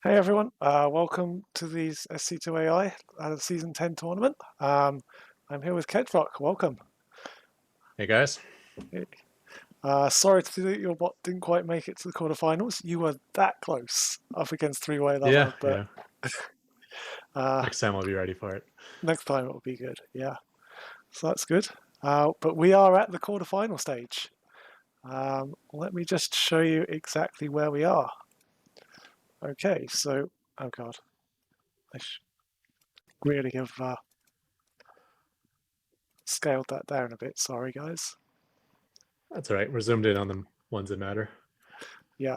Hey everyone, welcome to the SC2AI Season 10 tournament. I'm here with Kedrock, welcome. Hey guys. Sorry to see that your bot didn't quite make it to the quarterfinals. You were that close up against Three-Way Yeah, Lover, but yeah. uh, Next time I'll be ready for it. next time it'll be good, yeah. So that's good. But we are at the quarterfinal stage. Let me just show you exactly where we are. Okay, so, oh god, I really have scaled that down a bit, sorry guys. That's all right. We're zoomed in on the ones that matter. Yeah.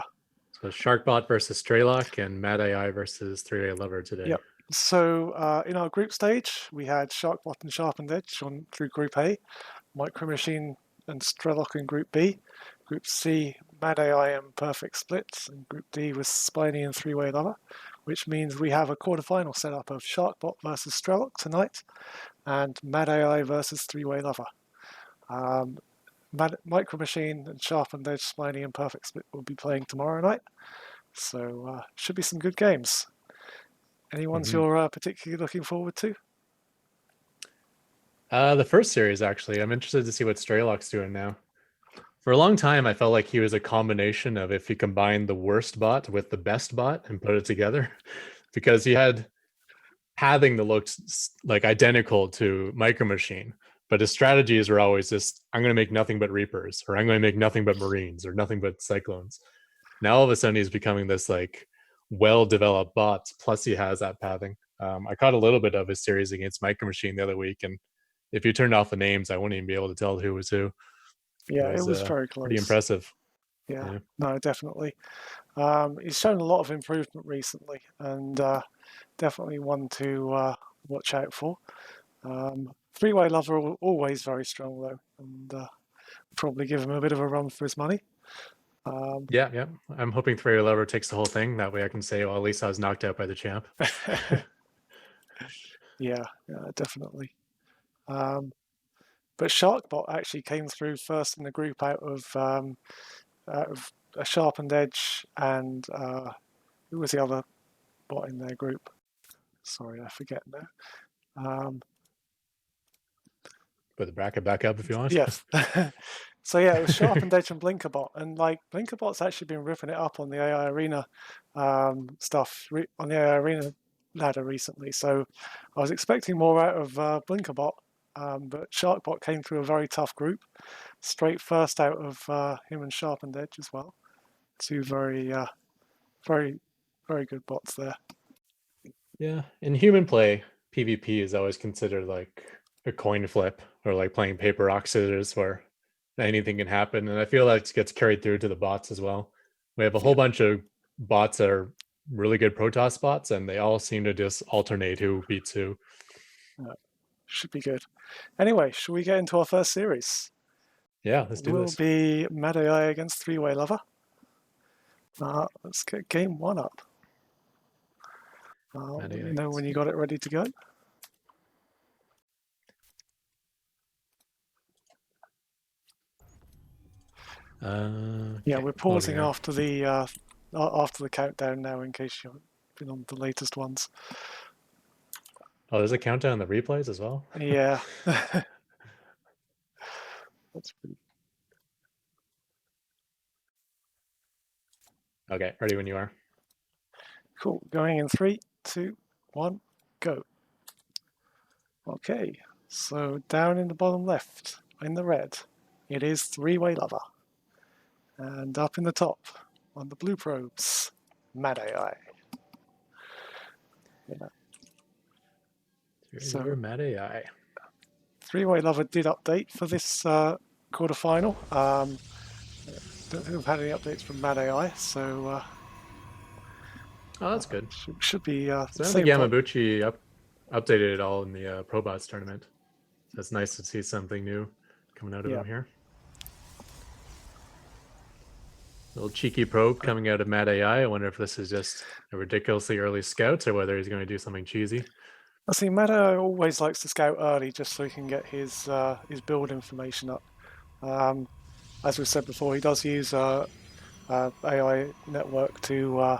So Sharkbot versus Straylock and Mad AI versus Three-Way Lover today. Yep. So in our group stage, we had Sharkbot and Sharpened Edge on through Group A, Micro Machine and Straylock in Group B, Group C, Mad AI and Perfect Splits, and Group D was Spiny and Three-Way Lover, which means we have a quarterfinal setup of Sharkbot versus Straylock tonight, and Mad AI versus Three-Way Lover. Micro Machine and Sharpened Edge, Spiny and Perfect Split will be playing tomorrow night, so should be some good games. Any ones you're particularly looking forward to? The first series, actually. I'm interested to see what Straylock's doing now. For a long time, I felt like he was a combination of if you combine the worst bot with the best bot and put it together, because he had pathing that looked like identical to Micro Machine, but his strategies were always just, I'm going to make nothing but Reapers, or I'm going to make nothing but Marines, or nothing but Cyclones. Now all of a sudden he's becoming this like well-developed bot. Plus he has that pathing. I caught a little bit of his series against Micro Machine the other week, and if you turned off the names, I wouldn't even be able to tell who was who. It Yeah, it was was very pretty close. impressive. Yeah, Yeah. no, definitely. He's shown a lot of improvement recently, and definitely one to watch out for. Three-Way Lover always very strong though, and probably give him a bit of a run for his money. Yeah, yeah. I'm hoping Three Lever takes the whole thing. That way I can say, well, at least I was knocked out by the champ. Yeah, definitely. But Sharkbot actually came through first in the group out of a Sharpened Edge and who was the other bot in their group? Sorry, I forget now. Put the bracket back up if you want. Yes. So yeah, it was Sharpened Edge and Blinkerbot, and like Blinkerbot's actually been ripping it up on the AI Arena stuff on the AI Arena ladder recently. So I was expecting more out of Blinkerbot, but Sharkbot came through a very tough group, straight first out of him and Sharpened Edge as well. Two very, very good bots there. Yeah, in human play, PvP is always considered like a coin flip or like playing paper rock scissors where anything can happen. And I feel like it gets carried through to the bots as well. We have a Yeah, whole bunch of bots that are really good Protoss bots, and they all seem to just alternate who beats who. should be good. Anyway, should we get into our first series? Yeah, let's do Will this. be Mad AI against Three-Way Lover. Let's get game one up. Let me know when you got it ready to go. Yeah, Okay, we're loading pausing now. after the countdown now in case you haven't been on the latest ones. Oh, there's a countdown on the replays as well. Yeah, that's pretty Okay, ready when you are. cool. Going in 3, 2, 1, go. Okay, so down in the bottom left, in the red, it is Three-Way Lover. And up in the top, on the blue probes, Mad AI. Yeah. So Mad AI. Three-Way Lover did update for this quarterfinal. Don't think we've had any updates from Mad AI, so Oh, that's good. should be So I don't think same for. Yamabuchi updated it all in the Probots tournament. So it's nice to see something new coming out of Yeah, him here. Little cheeky probe coming out of Mad AI. I wonder if this is just a ridiculously early scout or whether he's going to do something cheesy. I see. Mad AI always likes to scout early just so he can get his build information up. As we said before, he does use AI network to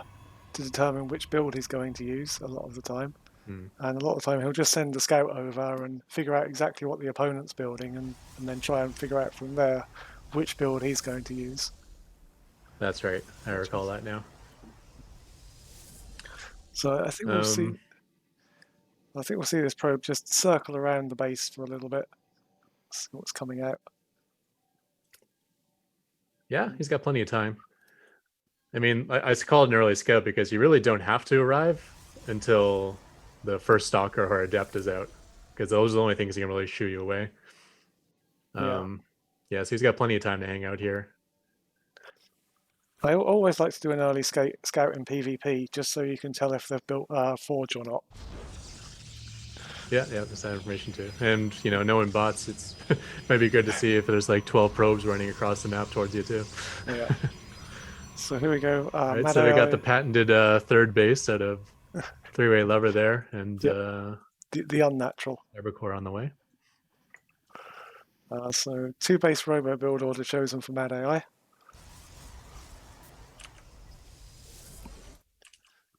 to determine which build he's going to use a lot of the time. Hmm. And a lot of the time he'll just send a scout over and figure out exactly what the opponent's building and then try and figure out from there which build he's going to use. That's right. I recall that now. So I think we'll see. I think we'll see this probe just circle around the base for a little bit, see what's coming out. Yeah, he's got plenty of time. I mean, I called an early scout because you really don't have to arrive until the first stalker or adept is out, because those are the only things that can really shoo you away. Yeah. Yeah, so he's got plenty of time to hang out here. I always like to do an early scout in PvP just so you can tell if they've built Forge or not. Yeah, there's that information too. And, knowing bots, it's might be good to see if there's like 12 probes running across the map towards you too. Yeah. So here we go. Right, so we got the patented third base out of three-way lever there, and yep. The unnatural. Evercore on the way. So 2 base robo build order chosen for Mad AI.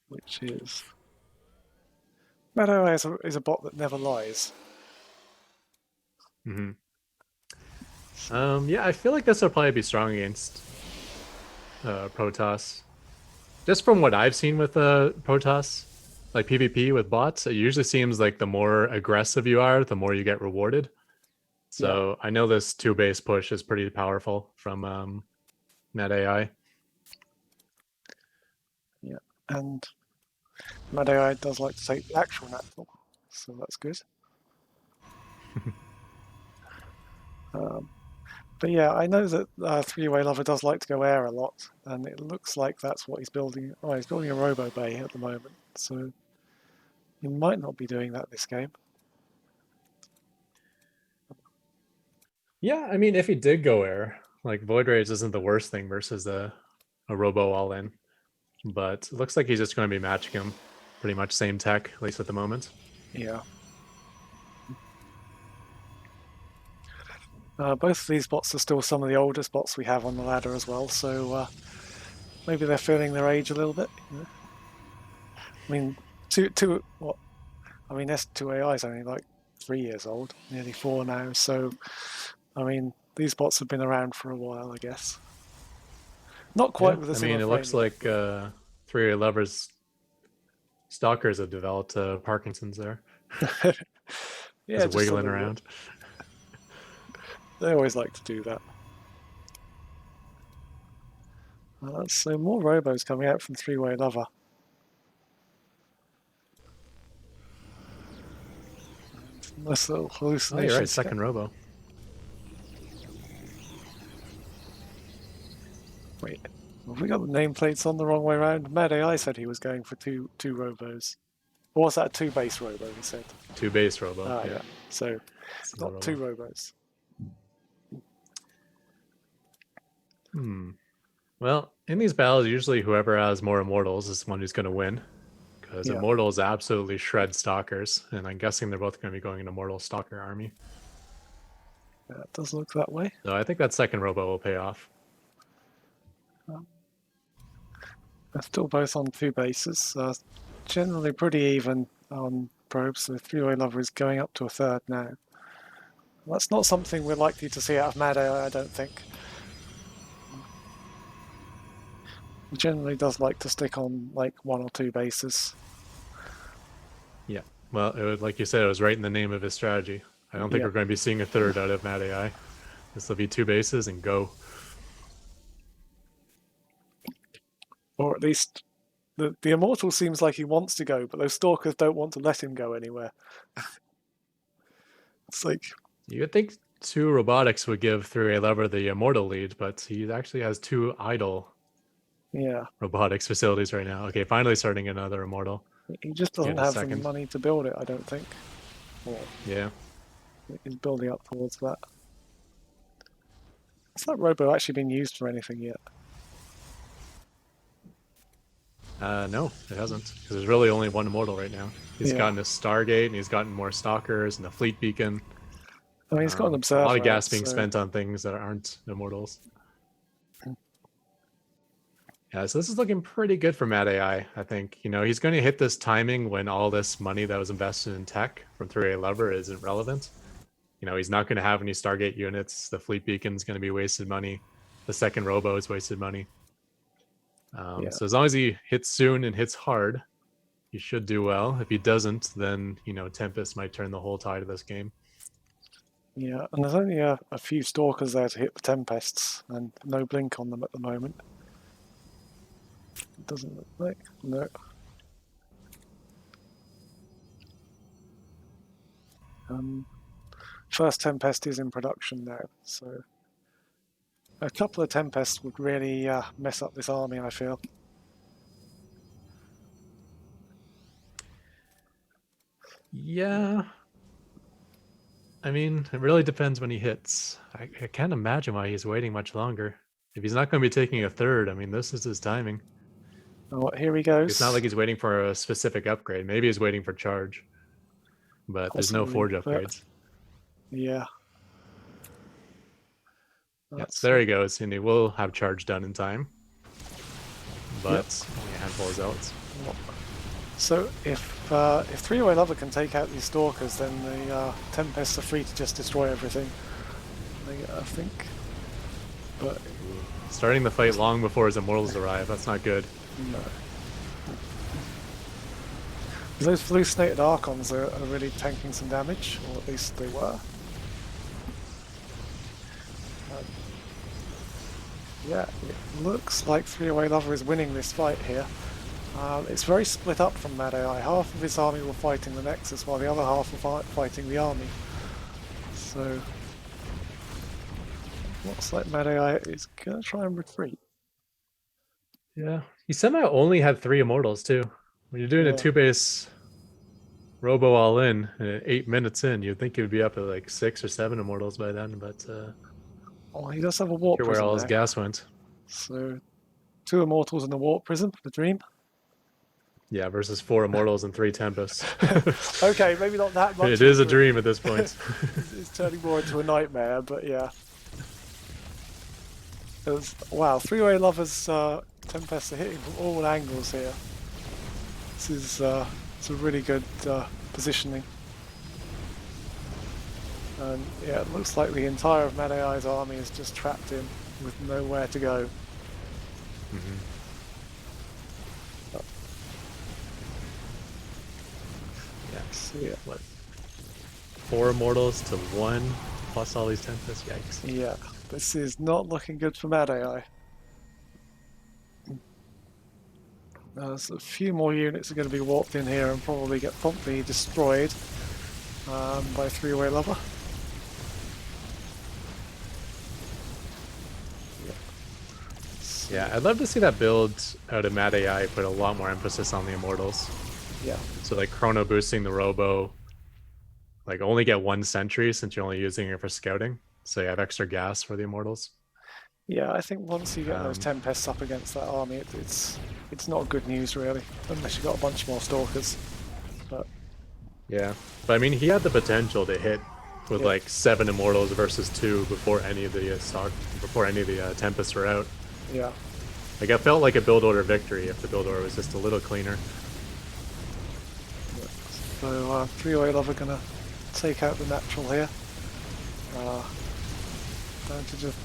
Which is... Mad AI is a bot that never lies. Mm-hmm. Yeah, I feel like this will probably be strong against Protoss. Just from what I've seen with Protoss, like PvP with bots, it usually seems like the more aggressive you are, the more you get rewarded. So yeah. I know this 2 base push is pretty powerful from Mad AI. Yeah, and Mad AI does like to take the actual natural, so that's good. But yeah, I know that three-way lover does like to go air a lot, and it looks like that's what he's building. Oh, he's building a robo bay at the moment, so he might not be doing that this game. Yeah, I mean, if he did go air, like Void Rage isn't the worst thing versus a robo all-in, but it looks like he's just going to be matching him pretty much same tech, at least at the moment. Yeah. Both of these bots are still some of the oldest bots we have on the ladder as well, so maybe they're feeling their age a little bit. I mean, what? I mean, S2AI is only like 3 years old, nearly 4 now. So, I mean, these bots have been around for a while, I guess. Not quite with a similar it looks like 3-way lovers stalkers have developed Parkinson's there. Yeah, just wiggling around. They always like to do that. So more robos coming out from 3-way lover. Nice little hallucination. Oh, you're right, second robo. Wait, have we got the nameplates on the wrong way around? Mad AI said he was going for two robos. Or was that a 2 base robo, he said? 2 base robo, yeah. So, not 2 robos. Well, in these battles, usually whoever has more immortals is the one who's going to win. Because immortals absolutely shred stalkers. And I'm guessing they're both going to be going into immortal stalker army. Yeah, it does look that way. So I think that second robo will pay off. They're still both on 2 bases. Generally pretty even on probes. The 3-way lover is going up to a 3rd now. That's not something we're likely to see out of Mad AI, I don't think. He generally does like to stick on like 1 or 2 bases. Yeah, well, like you said, it was right in the name of his strategy. I don't think we're going to be seeing a 3rd out of Mad AI. This will be 2 bases and go. Or at least the Immortal seems like he wants to go, but those Stalkers don't want to let him go anywhere. It's like... You would think 2 robotics would give 3-way lover the Immortal lead, but he actually has 2 idle robotics facilities right now. Okay, finally starting another Immortal. He just doesn't have the money to build it, I don't think. Yeah. He's building up towards that. Has that robo actually been used for anything yet? No, it hasn't. Because there's really only 1 immortal right now. He's gotten a Stargate, and he's gotten more stalkers, and a fleet beacon. I mean, he's got an observer. A lot of gas being spent on things that aren't immortals. Yeah, so this is looking pretty good for Mad AI, I think. You know, he's going to hit this timing when all this money that was invested in tech from 3A Lover isn't relevant. You know, he's not going to have any Stargate units. The fleet beacon's going to be wasted money. The second robo is wasted money. Yeah, So as long as he hits soon and hits hard, he should do well. If he doesn't, then, you know, Tempest might turn the whole tide of this game. yeah, and there's only a few stalkers there to hit the Tempests, and no blink on them at the moment. It doesn't look like. No. First Tempest is in production now, so a couple of Tempests would really mess up this army, I feel. Yeah. I mean, it really depends when he hits. I can't imagine why he's waiting much longer. If he's not going to be taking a third, I mean, this is his timing. Oh, here he It's not goes. like he's waiting for a specific upgrade. Maybe he's waiting for charge, but there's no Possibly, forge but upgrades. yeah. Yes, That's there he goes, and he will have charge done in time, yep. but only a handful of zealots. So if Three-Way Lover can take out these stalkers, then the Tempests are free to just destroy everything. I think. But Starting the fight long before his immortals arrive. That's not good. no. Those hallucinated Archons are really tanking some damage, or at least they were. Yeah, it looks like Three-Way Lover is winning this fight here. It's very split up from Mad AI. Half of his army were fighting the Nexus, while the other half were fighting the army. So, looks like Mad AI is going to try and retreat. Yeah, he somehow only had 3 immortals too. When you're doing a Yeah. 2-base robo all in, 8 minutes in, you'd think he would be up at like 6 or 7 immortals by then, but Oh, he does have a Warp here where Prism all his there. gas went. So, 2 Immortals in the Warp Prism, the Dream. Yeah, versus 4 immortals and 3 tempests. Okay, maybe not that much. It is a dream at this point. It's turning more into a nightmare, but yeah. Wow, Three-Way Lovers Tempests are hitting from all angles here. This is it's a really good positioning. And yeah, it looks like the entire of Mad AI's army is just trapped in with nowhere to go. Mm-hmm. Yeah, So, yeah. What? 4 immortals to 1 plus all these tempests? Yikes. Yeah, this is not looking good for Mad AI. There's a few more units are going to be warped in here and probably get promptly destroyed by Three-Way Lover. Yeah, I'd love to see that build out of Mad AI put a lot more emphasis on the immortals. Yeah. So like chrono boosting the robo, like only get 1 sentry since you're only using it for scouting. So you have extra gas for the immortals. Yeah, I think once you get those Tempests up against that army, it's not good news really, unless you got a bunch more Stalkers. But yeah, but I mean, he had the potential to hit with like 7 immortals versus 2 before any of the tempests were out. yeah, Like it felt like a build order victory if the build order was just a little cleaner. so Three-Way Lover gonna take out the natural here. Down to just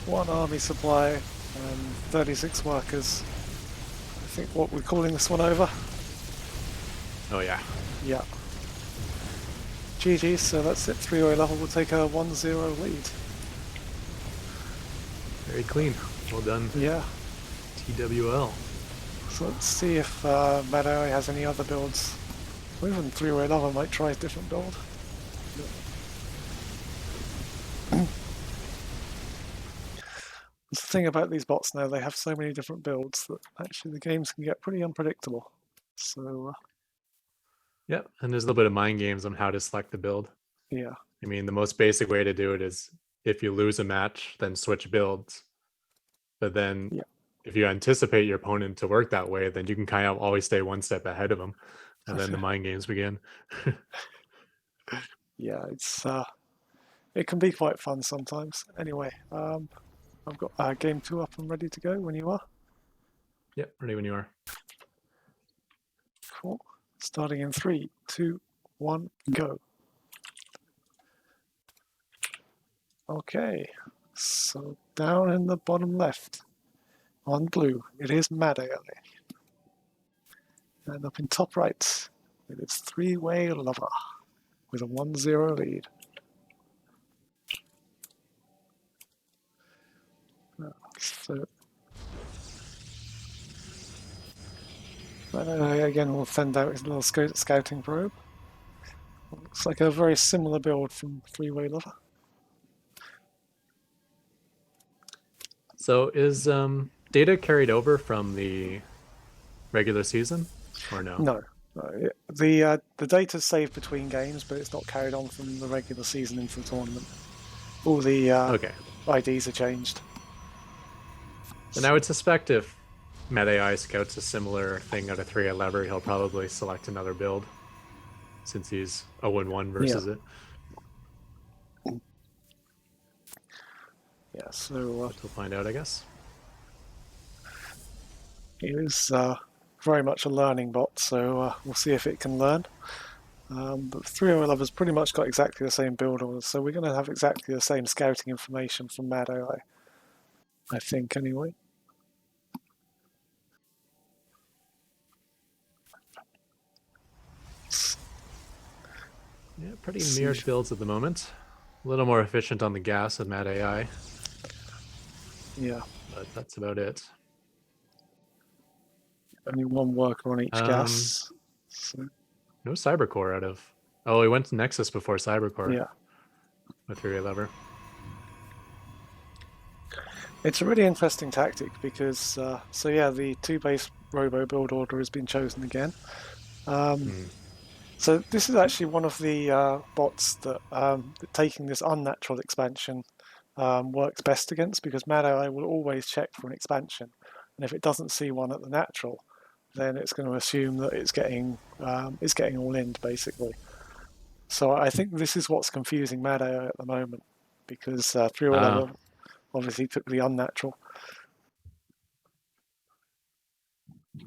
1 army supply and 36 workers. I think what we're calling this one over. Oh yeah. Yeah. GG, so that's it. Three-Way Lover will take a 1-0 lead. Very clean. Well done. Yeah. TWL. So let's see if Mad AI has any other builds. Or even Three-Way Lover might try a different build. The thing about these bots now, they have so many different builds that actually the games can get pretty unpredictable. So, Yep, and there's a little bit of mind games on how to select the build. yeah. I mean, the most basic way to do it is if you lose a match, then switch builds. But then if you anticipate your opponent to work that way, then you can kind of always stay 1 step ahead of them. And then the mind games begin. Yeah, it can be quite fun sometimes. Anyway, I've got game 2 up and ready to go when you are. Yep, ready when you are. Cool. Starting in 3, 2, 1, go. Okay, so down in the bottom left, on blue, it is Mad AI. And up in top right, it is Three-Way Lover with a 1-0 lead. So Mad AI again will send out his little scouting probe. Looks like a very similar build from Three-Way Lover. So is data carried over from the regular season or no? No, the data's saved between games, but it's not carried on from the regular season into the tournament. All the Okay. IDs are changed. Then I would suspect if Mad AI scouts a similar thing out of 3 lever, he'll probably select another build since he's 0-1 Yeah, versus it. yeah. So But we'll find out, I guess. it is very much a learning bot, so we'll see if it can learn. But 3-Way Lover's pretty much got exactly the same build orders, so we're going to have exactly the same scouting information from Mad AI, I think, anyway. Yeah, pretty mirrored builds at the moment. A little more efficient on the gas with Mad AI. Yeah. But that's about it. Only one worker on each gas. So, no Cybercore out of... Oh, he went to Nexus before Cybercore. Yeah. With 3-Way lever. It's a really interesting tactic because, so yeah, the 2-base Robo build order has been chosen again. So this is actually one of the bots that taking this unnatural expansion works best against, because Mad AI will always check for an expansion, and if it doesn't see one at the natural, then it's going to assume that it's getting all in basically. So I think this is what's confusing Mad AI at the moment, because 3-Way level obviously took the unnatural.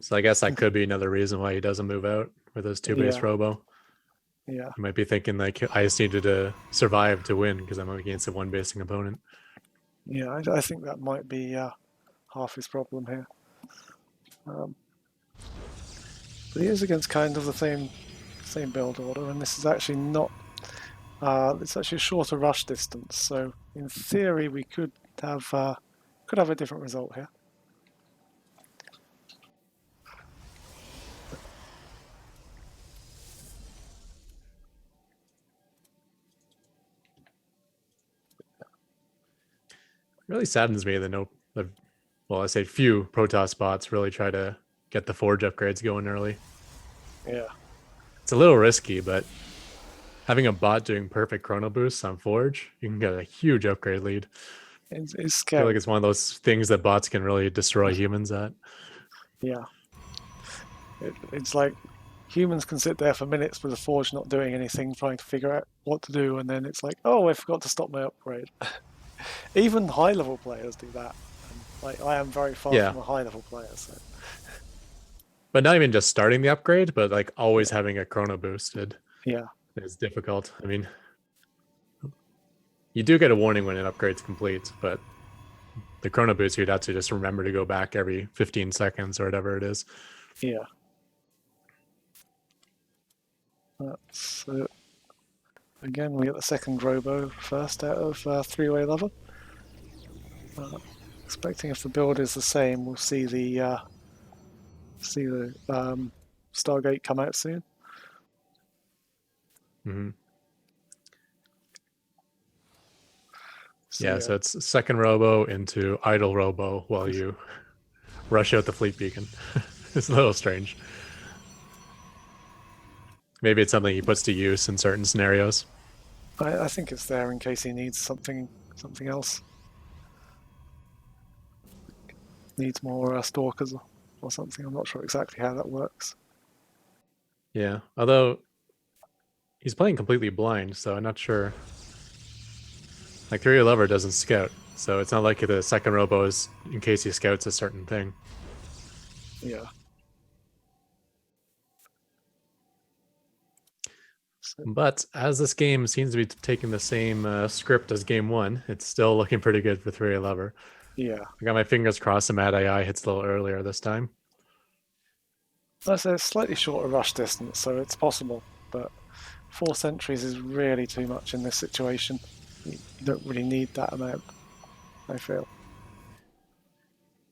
So I guess that could be another reason why he doesn't move out with his 2-base Robo. Yeah. He might be thinking like, I just needed to survive to win because I'm up against a 1-basing opponent. Yeah, I think that might be half his problem here. But he is against kind of the same build order, and this is actually not. It's actually a shorter rush distance, so in theory we could have a different result here. It really saddens me that I say few Protoss bots really try to get the Forge upgrades going early. Yeah. It's a little risky, but having a bot doing perfect chrono boosts on Forge, you can get a huge upgrade lead. It's scary. I feel like it's one of those things that bots can really destroy humans at. Yeah. It's like humans can sit there for minutes with a Forge not doing anything, trying to figure out what to do, and then it's like, oh, I forgot to stop my upgrade. Even high-level players do that. And, like, I am very far from a high-level player, so. But not even just starting the upgrade, but like always having a chrono boosted. Yeah. Is difficult. I mean, you do get a warning when an upgrade's complete, but the chrono boost, you'd have to just remember to go back every 15 seconds or whatever it is. Yeah. That's again, we get the second Robo first out of 3-Way lever. Expecting if the build is the same, we'll see the Stargate come out soon. So it's second Robo into idle Robo while you rush out the fleet beacon. It's a little strange. Maybe it's something he puts to use in certain scenarios. I think it's there in case he needs something else. Needs more stalkers or something. I'm not sure exactly how that works. Yeah, although he's playing completely blind, so I'm not sure. Like 3-Way lever doesn't scout, so it's not like the second Robo is in case he scouts a certain thing. Yeah. So, But as this game seems to be taking the same script as game one, it's still looking pretty good for 3A Lover. yeah. I got my fingers crossed the Mad AI hits a little earlier this time. That's a slightly shorter rush distance, so it's possible, but 4 centuries is really too much in this situation. You don't really need that amount, I feel.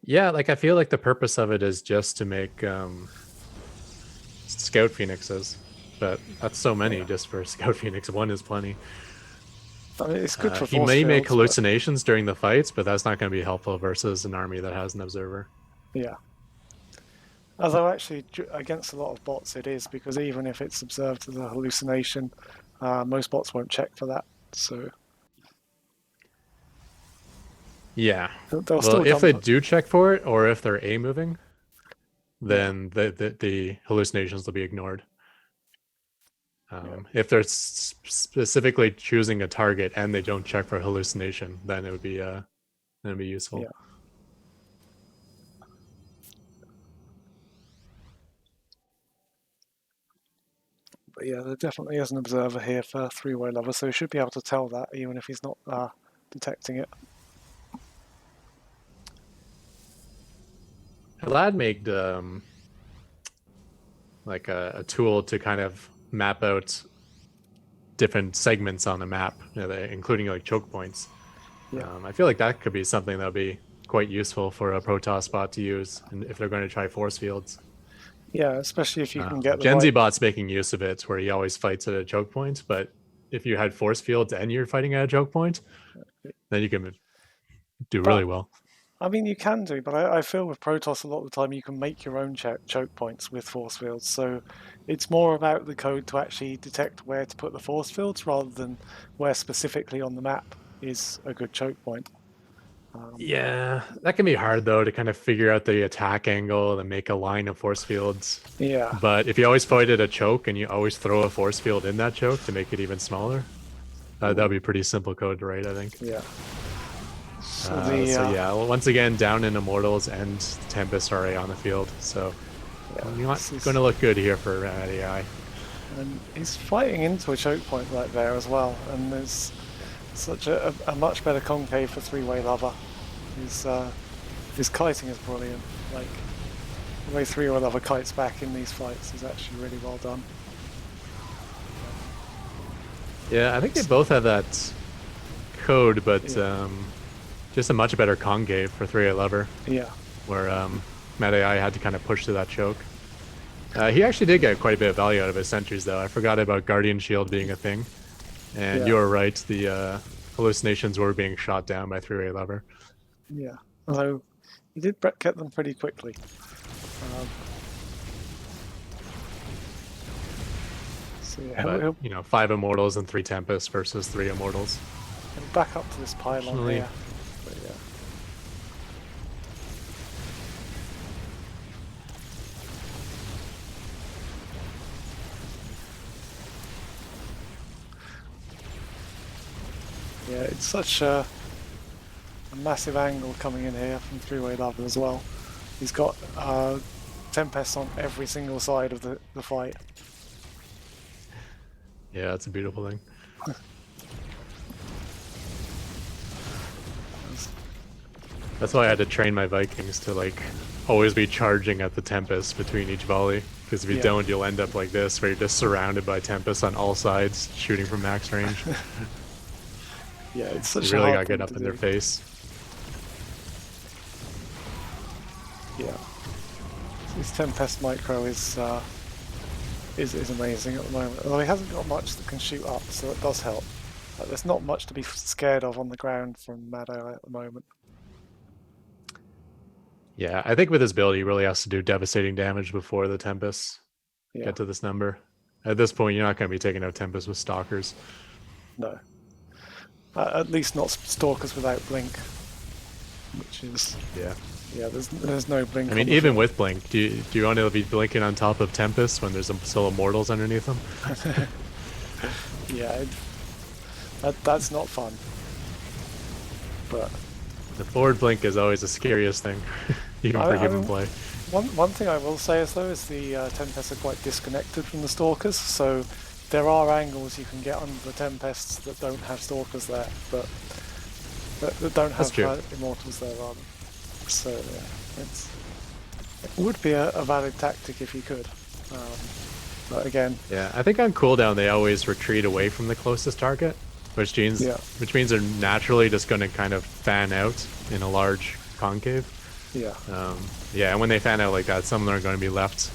Yeah, like I feel like the purpose of it is just to make Scout Phoenixes, but that's so many Yeah. just for Scout Phoenix. One is plenty. I mean, it's good for He force may make fields, but hallucinations during the fights, but that's not going to be helpful versus an army that has an observer. yeah. Although actually, against a lot of bots, it is because even if it's observed as a hallucination, most bots won't check for that. So Yeah. they'll Well, still if they dump it. do check for it, or if they're A moving, Yeah, then the hallucinations will be ignored. yeah, If they're specifically choosing a target and they don't check for hallucination, then it would be useful. yeah. But yeah, there definitely is an observer here for three-way lover, so he should be able to tell that even if he's not detecting it. Lad made like a tool to kind of map out different segments on the map, including like choke points. Yeah, I feel like that could be something that would be quite useful for a Protoss bot to use, and if they're going to try force fields. yeah, especially if you can get the Gen Z right. bot's making use of it, where he always fights at a choke point. But if you had force fields and you're fighting at a choke point, then you can do But really well. I mean, you can do, but I feel with Protoss a lot of the time you can make your own choke points with force fields. So it's more about the code to actually detect where to put the force fields rather than where specifically on the map is a good choke point. Yeah, that can be hard though to kind of figure out the attack angle and make a line of force fields. Yeah, But if you always fight at a choke and you always throw a force field in that choke to make it even smaller, that would be pretty simple code to write, I think. yeah. So So yeah, well, once again, down in Immortals and Tempest are on the field. So yeah, you're not going to look good here for AI. and he's fighting into a choke point right there as well. And there's such a much better concave for three-way lover. His kiting is brilliant. Like the way three-way lover kites back in these fights is actually really well done. Yeah, I think they both have that code, but Yeah, just a much better concave for 3A Lover, yeah, where Mad AI had to kind of push to that choke. He actually did get quite a bit of value out of his sentries, though. I forgot about Guardian Shield being a thing. And yeah, you were right, the hallucinations were being shot down by 3A Lover. yeah. Although he did get them pretty quickly. So yeah, But, he'll 5 Immortals and 3 Tempests versus 3 Immortals. back up to this pylon here. But yeah. Yeah, it's such a massive angle coming in here from three-way lover as well. He's got Tempest on every single side of the fight. Yeah, that's a beautiful thing. That's why I had to train my Vikings to like always be charging at the Tempest between each volley. Because if you don't, you'll end up like this, where you're just surrounded by Tempests on all sides, shooting from max range. Yeah, it's such you really a gotta hard get thing up to in do. their face. Yeah, his Tempest micro is amazing at the moment. Although he hasn't got much that can shoot up, so it does help. There's not much to be scared of on the ground from Mad AI at the moment. Yeah, I think with his build, he really has to do devastating damage before the Tempests Yeah, get to this number. At this point, you're not going to be taking out Tempests with Stalkers. no. At least not Stalkers without Blink, which is Yeah. there's no Blink. I mean, on the even field. with Blink, do you want to be blinking on top of Tempest when there's still Immortals underneath them? Yeah, that's not fun. But The forward blink is always the scariest thing. even for I human mean, play. one thing I will say is though is the Tempests are quite disconnected from the Stalkers, so there are angles you can get under the Tempests that don't have Stalkers there, but that don't That's have true. Immortals there rather. So yeah, it would be a valid tactic if you could. But again, Yeah, I think on cooldown they always retreat away from the closest target, yeah, which means they're naturally just going to kind of fan out in a large concave. yeah, Yeah, and when they fan out like that, some of them are going to be left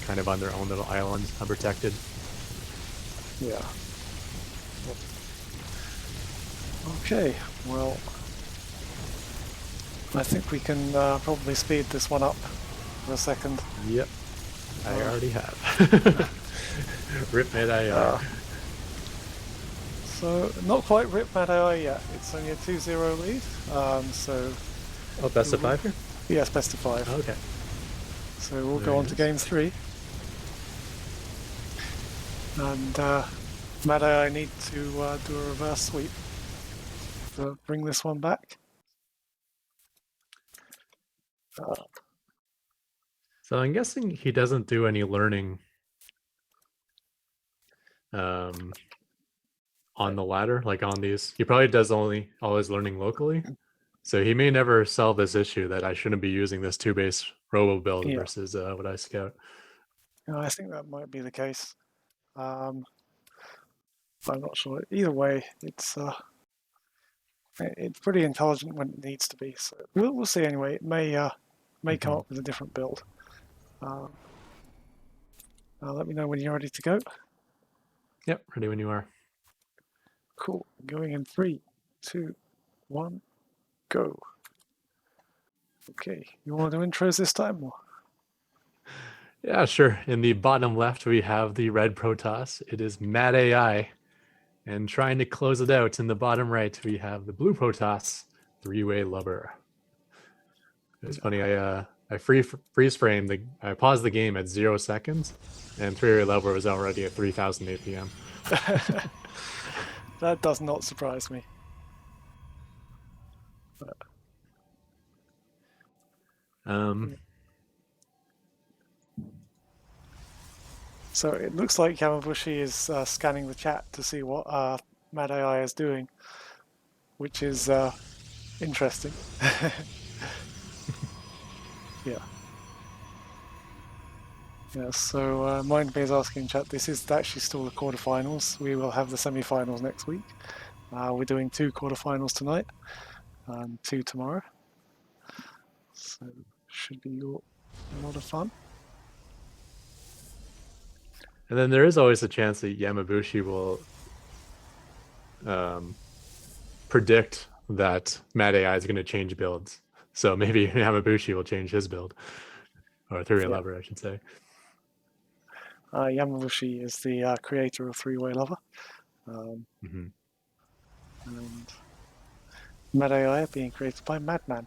kind of on their own little island, unprotected. yeah. Okay, well, I think we can probably speed this one up for a second. Yep, I already have. Rip mid IR. So not quite Rip Mad AI yet. It's only a 2-0 lead. So Oh, best of 5 here? yes, best of 5. Okay. So we'll There go it on to is. game 3. And Mad AI need to do a reverse sweep to bring this one back. So I'm guessing he doesn't do any learning on the ladder, like on these. He probably does only all his learning locally. So he may never solve this issue that I shouldn't be using this 2-base robo build Yeah, versus what I scout. I think that might be the case. I'm not sure. Either way, it's pretty intelligent when it needs to be. So we'll see anyway. It may come up with a different build. Let me know when you're ready to go. Yep, ready when you are. Cool. Going in 3, 2, 1, go. Okay. You want to do intros this time? Or? Yeah, sure. In the bottom left, we have the red Protoss. It is Mad AI. And trying to close it out in the bottom right, we have the blue Protoss, three-way lubber. It's funny, I freeze framed, I paused the game at 0 seconds, and three-way lubber was already at 3000 APM. That does not surprise me. But, so it looks like Yamabushi is scanning the chat to see what Mad AI is doing, which is interesting. Yeah. Yeah, so Mind Me is asking in chat, this is actually still the quarterfinals. We will have the semi-finals next week. We're doing 2 quarterfinals tonight and 2 tomorrow. So should be a lot of fun. And then there is always a chance that Yamabushi will predict that Mad AI is going to change builds. So maybe Yamabushi will change his build. Or three-way lubber, I should say. Yamabushi is the creator of Three-Way Lover. And Mad AI being created by Madman.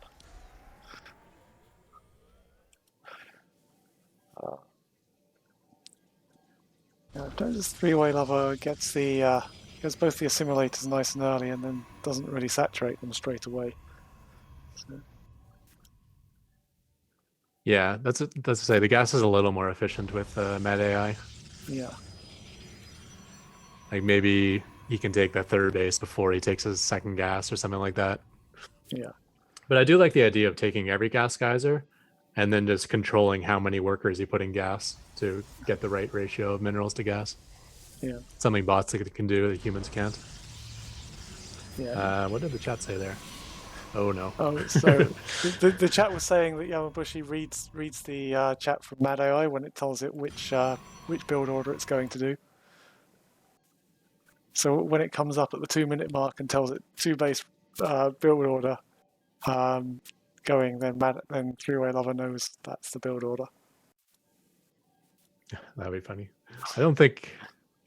Does Three-Way Lover gets both the assimilators nice and early and then doesn't really saturate them straight away. So. Yeah, that's to say the gas is a little more efficient with Mad AI. Yeah. Like maybe he can take the third base before he takes his second gas or something like that. Yeah. But I do like the idea of taking every gas geyser and then just controlling how many workers you put in gas to get the right ratio of minerals to gas. Yeah. Something bots can do that humans can't. Yeah. What did the chat say there? Oh no. Oh, so the chat was saying that Yamabushi reads the chat from Mad AI when it tells it which build order it's going to do. So when it comes up at the 2-minute mark and tells it 2-base build order going, then Three-Way Lover knows that's the build order. That'd be funny. I don't think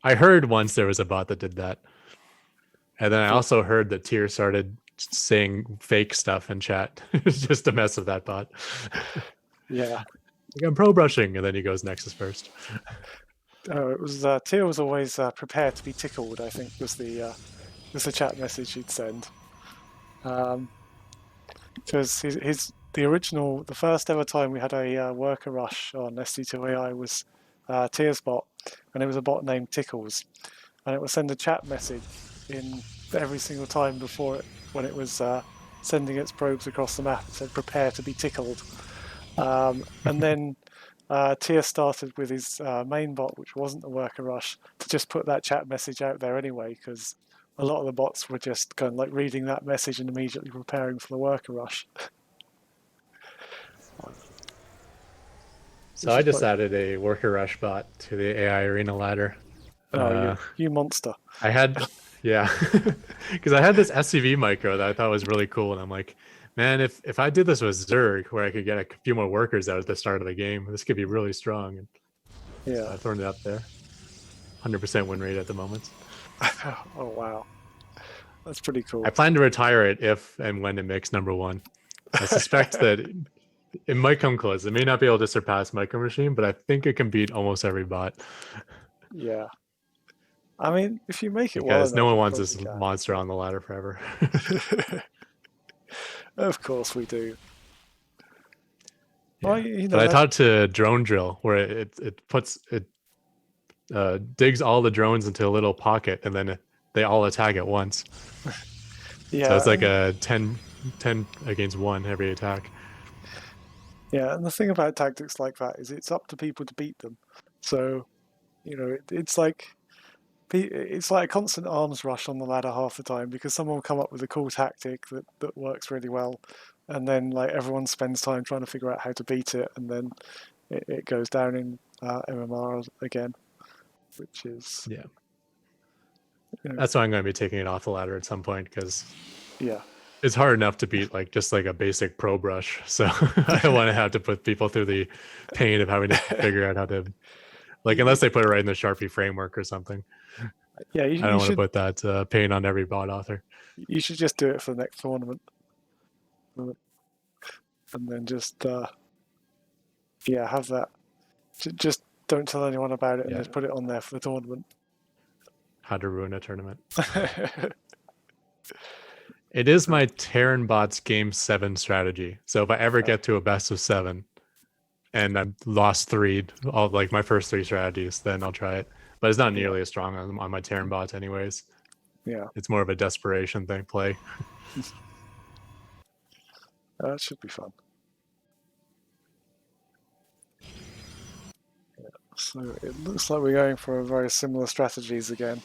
I heard once there was a bot that did that. And then I also heard that Tier started saying fake stuff in chat. It's just a mess of that bot. Yeah. Like, I'm pro brushing, and then he goes Nexus first. It was Tier was always prepared to be tickled, I think was the chat message he'd send. Because his the first ever time we had a worker rush on SD2AI was Tears bot, and it was a bot named Tickles, and it would send a chat message in every single time before it when it was sending its probes across the map. It said "Prepare to be tickled," and then Tia started with his main bot, which wasn't a worker rush, to just put that chat message out there anyway, because a lot of the bots were just kind of like reading that message and immediately preparing for the worker rush. So I just added a worker rush bot to the AI arena ladder. Oh, you monster! I had, yeah, because I had this SCV micro that I thought was really cool, and I'm like, man, if I did this with Zerg, where I could get a few more workers out at the start of the game, this could be really strong. And Yeah. so I've thrown it up there. 100% win rate at the moment. Oh wow, that's pretty cool. I plan to retire it if and when it makes #1. I suspect that it might come close. It may not be able to surpass Micro Machine, but I think it can beat almost every bot. Yeah. I mean, if you make it well because enough, no one you wants probably this can. monster on the ladder forever. Of course we do. Yeah. Well, you know, But I taught to drone drill where it digs all the drones into a little pocket and then they all attack at once. yeah, So it's like a 10 against 1 every attack. yeah, and the thing about tactics like that is it's up to people to beat them. So, you know, it's like a constant arms rush on the ladder half the time because someone will come up with a cool tactic that works really well, and then like everyone spends time trying to figure out how to beat it, and then it goes down in MMR again, which is Yeah. you know, That's why I'm going to be taking it off the ladder at some point because yeah. it's hard enough to beat like just like a basic pro brush. So I don't want to have to put people through the pain of having to figure out how to like unless they put it right in the Sharpie framework or something. Yeah, I don't you want to should put that pain on every bot author. just do it for the next tournament, and then just yeah, have that. Just don't tell anyone about it, and Yeah. just put it on there for the tournament. How to ruin a tournament. It is my Terran bots game 7 strategy. So if I ever get to a best of 7 and I've lost 3, all like my first 3 strategies, then I'll try it. But it's not nearly as strong on my Terran bots anyways. Yeah. It's more of a desperation thing play. That should be fun. Yeah. So it looks like we're going for very similar strategies again.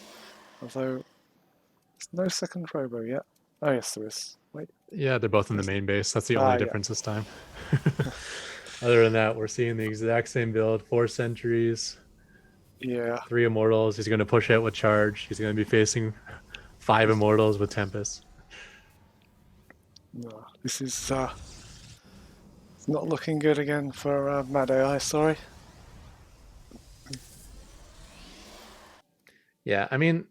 Although there's no second robo yet. Oh yes, there is. Wait. Yeah, they're both in the main base. That's the only difference this time. Other than that, we're seeing the exact same build. 4 sentries. Yeah. 3 immortals. He's going to push out with charge. He's going to be facing 5 immortals with Tempest. No, this is not looking good again for Mad AI. Sorry. Yeah, I mean,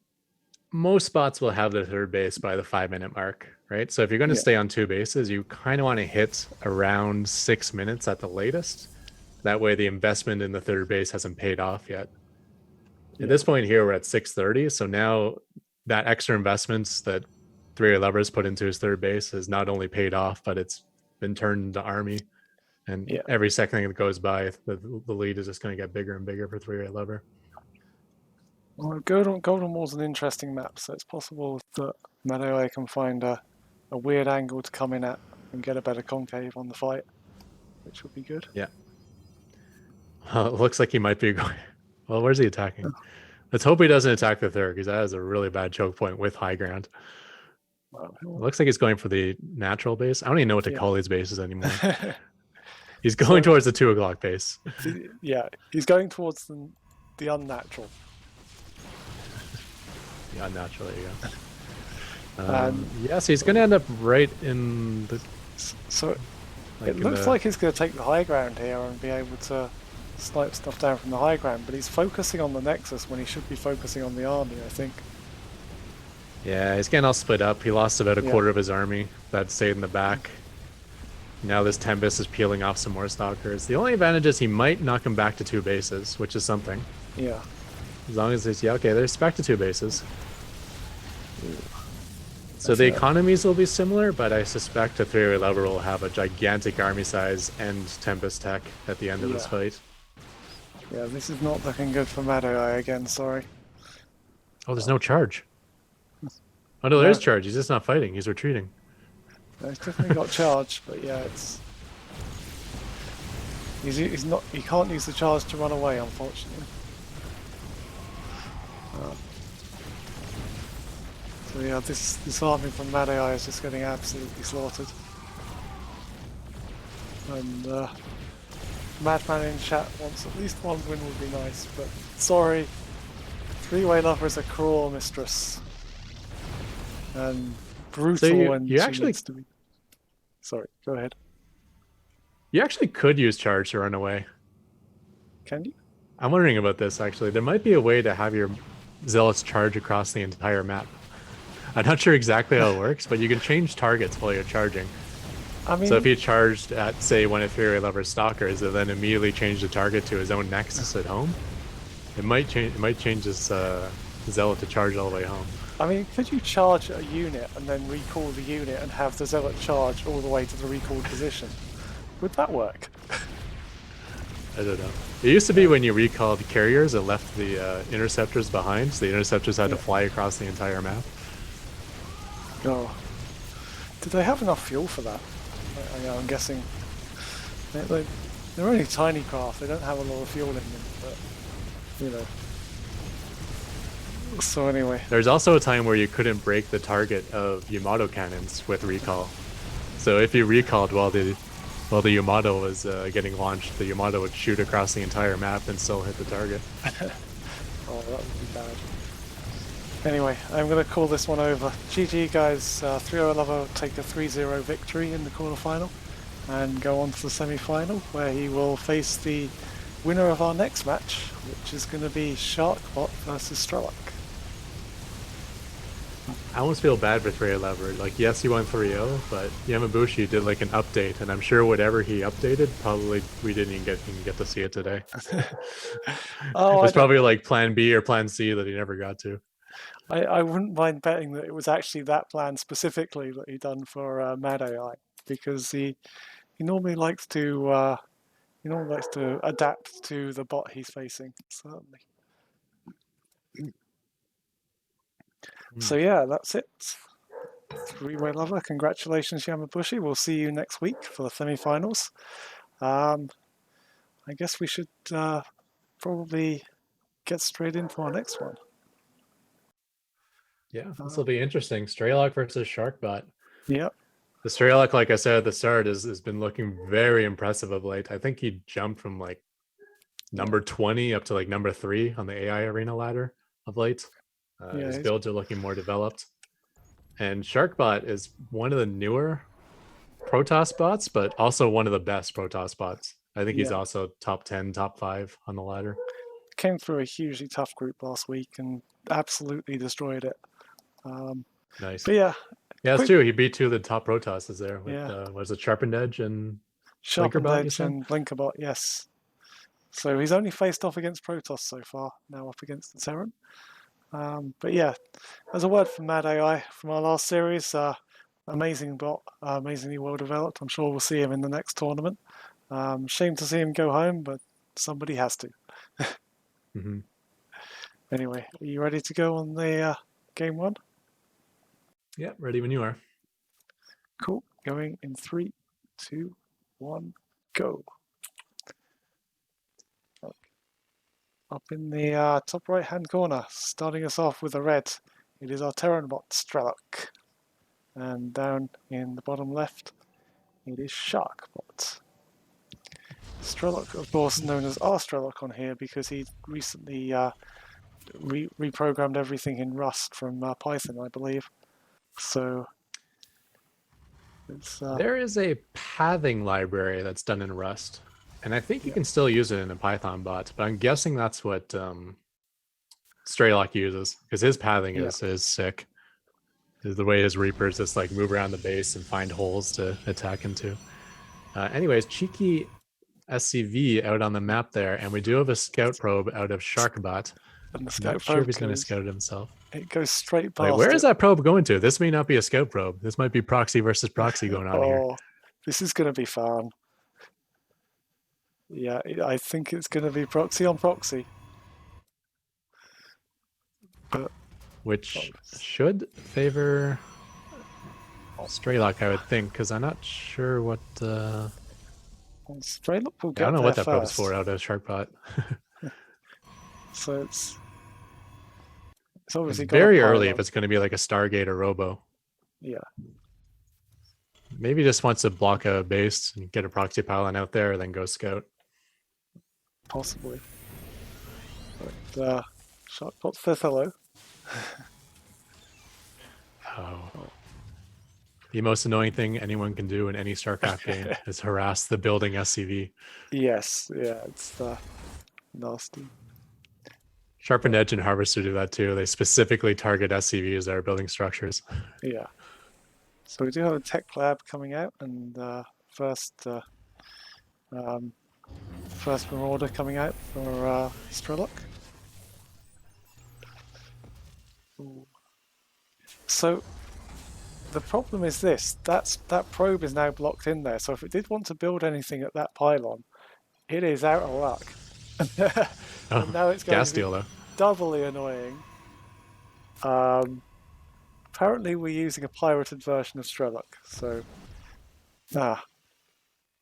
most spots will have their third base by the 5-minute mark, right? So if you're going to stay on 2 bases, you kind of want to hit around 6 minutes at the latest. That way the investment in the third base hasn't paid off yet. At this point here, we're at 6:30. So now that extra investments that 3 Levers put into his third base has not only paid off, but it's been turned into army. And every second that goes by, the lead is just going to get bigger and bigger for 3 Lever. Well, Golden Wall's an interesting map, so it's possible that Mad AI can find a weird angle to come in at and get a better concave on the fight, which would be good. Yeah. It looks like he might be going. Well, where's he attacking? Let's hope he doesn't attack the third because that has a really bad choke point with high ground. It looks like he's going for the natural base. I don't even know what to call these bases anymore. He's going towards the 2 o'clock base. Yeah, he's going towards the unnatural. The unnatural, there you go. Yes, he's going to end up right in the... So it looks like he's going to take the high ground here and be able to snipe stuff down from the high ground, but he's focusing on the Nexus when he should be focusing on the army, I think. Yeah, he's getting all split up. He lost about a quarter of his army that stayed in the back. Now this Tempest is peeling off some more stalkers. The only advantage is he might knock him back to 2 bases, which is something. Yeah. As long as it's, okay, there's back to 2 bases. So the economies will be similar, but I suspect a 3-way lever will have a gigantic army size and Tempest tech at the end of this fight. Yeah, this is not looking good for Mad AI again, sorry. Oh, there's no charge. Oh no, there's charge. He's just not fighting. He's retreating. No, he's definitely got charge, but yeah, it's... He's not... He can't use the charge to run away, unfortunately. So yeah, this army from Mad AI is just getting absolutely slaughtered. And Madman in chat wants at least one win would be nice, but sorry, 3-way lover is a cruel mistress. And brutal so when you she actually needs to be. Sorry, go ahead. You actually could use charge to run away. Can you? I'm wondering about this actually. There might be a way to have your zealots charge across the entire map. I'm not sure exactly how it works, but you can change targets while you're charging. I mean, so if he charged at, say, one of 3-way lover's stalkers, and then immediately changed the target to his own nexus at home, it might change. It might change his zealot to charge all the way home. I mean, could you charge a unit and then recall the unit and have the zealot charge all the way to the recalled position? Would that work? I don't know. It used to be when you recalled carriers, it left the interceptors behind, so the interceptors had to fly across the entire map. Oh. Did they have enough fuel for that? I'm guessing. They're only tiny craft, they don't have a lot of fuel in them, but, you know. So anyway. There's also a time where you couldn't break the target of Yamato cannons with recall. So if you recalled while the Yamato was getting launched, the Yamato would shoot across the entire map and still hit the target. Oh, that would be bad. Anyway, I'm going to call this one over. GG guys, 3-0 Lover take a 3-0 victory in the quarterfinal and go on to the semi-final where he will face the winner of our next match, which is going to be Sharkbot versus Straylock. I almost feel bad for 3-0 Lover. Like, yes, he won 3-0, but Yamabushi did like an update, and I'm sure whatever he updated, probably we didn't even get to see it today. Oh, it was probably like Plan B or Plan C that he never got to. I wouldn't mind betting that it was actually that plan specifically that he done for Mad AI, because he normally likes to adapt to the bot he's facing, certainly. So yeah, that's it. 3-way Lover, congratulations Yamabushi. We'll see you next week for the semi-finals. I guess we should probably get straight into our next one. Yeah, this will be interesting. Straylock versus Sharkbot. Yep. The Straylock, like I said at the start, has been looking very impressive of late. I think he jumped from like number 20 up to like number 3 on the AI arena ladder of late. His builds are looking more developed. And Sharkbot is one of the newer Protoss bots, but also one of the best Protoss bots. I think he's also top 10, top 5 on the ladder. Came through a hugely tough group last week and absolutely destroyed it. Nice. But yeah. Yeah, it's true. He beat 2 of the top Protosses there with was it Sharpened Edge and Blinkerbot, yes. So he's only faced off against Protoss so far, now up against the Terran. But yeah, as a word from Mad AI from our last series, amazing bot, amazingly well developed. I'm sure we'll see him in the next tournament. Shame to see him go home, but somebody has to. Mm-hmm. Anyway, are you ready to go on the game one? Yeah, ready when you are. Cool. Going in 3, 2, 1, go. Up in the top right hand corner, starting us off with a red, it is our Terran bot Straylock. And down in the bottom left, it is Sharkbot. Straylock, of course, known as our Straylock on here because he recently reprogrammed everything in Rust from Python, I believe. So there is a pathing library that's done in Rust, and I think you can still use it in a Python bot, but I'm guessing that's what Straylock uses, because his pathing is sick. The way his Reapers just like move around the base and find holes to attack into. Anyways, cheeky SCV out on the map there, and we do have a scout probe out of Sharkbot. And the Not scout sure if probe he's going to scout it himself. it goes straight Like, where past is it. that probe going to? This may not be a scout probe. This might be proxy versus proxy going on here. Oh, this is going to be fun. Yeah, I think it's going to be proxy on proxy. But Which should favor Straylock, I would think, because I'm not sure what... Straylock will I don't get know there what that probe's for first. out of Sharkbot. So it's obviously got a Very early if pylon. it's going to be like a Stargate or Robo. Yeah, Maybe just wants to block a base and get a proxy pylon out there, then go scout. possibly. But Sharkbot says hello. Oh. The most annoying thing anyone can do in any Starcraft game is harass the building SCV. Yes, yeah, it's nasty. Sharpened Edge and Harvester do that too. They specifically target SCVs that are building structures. Yeah. So we do have a tech lab coming out, and first Marauder coming out for Straylock. So the problem is this: that probe is now blocked in there. So if it did want to build anything at that pylon, it is out of luck. Oh, And now it's going gas to be deal though. doubly annoying. Apparently we're using a pirated version of Straylock, so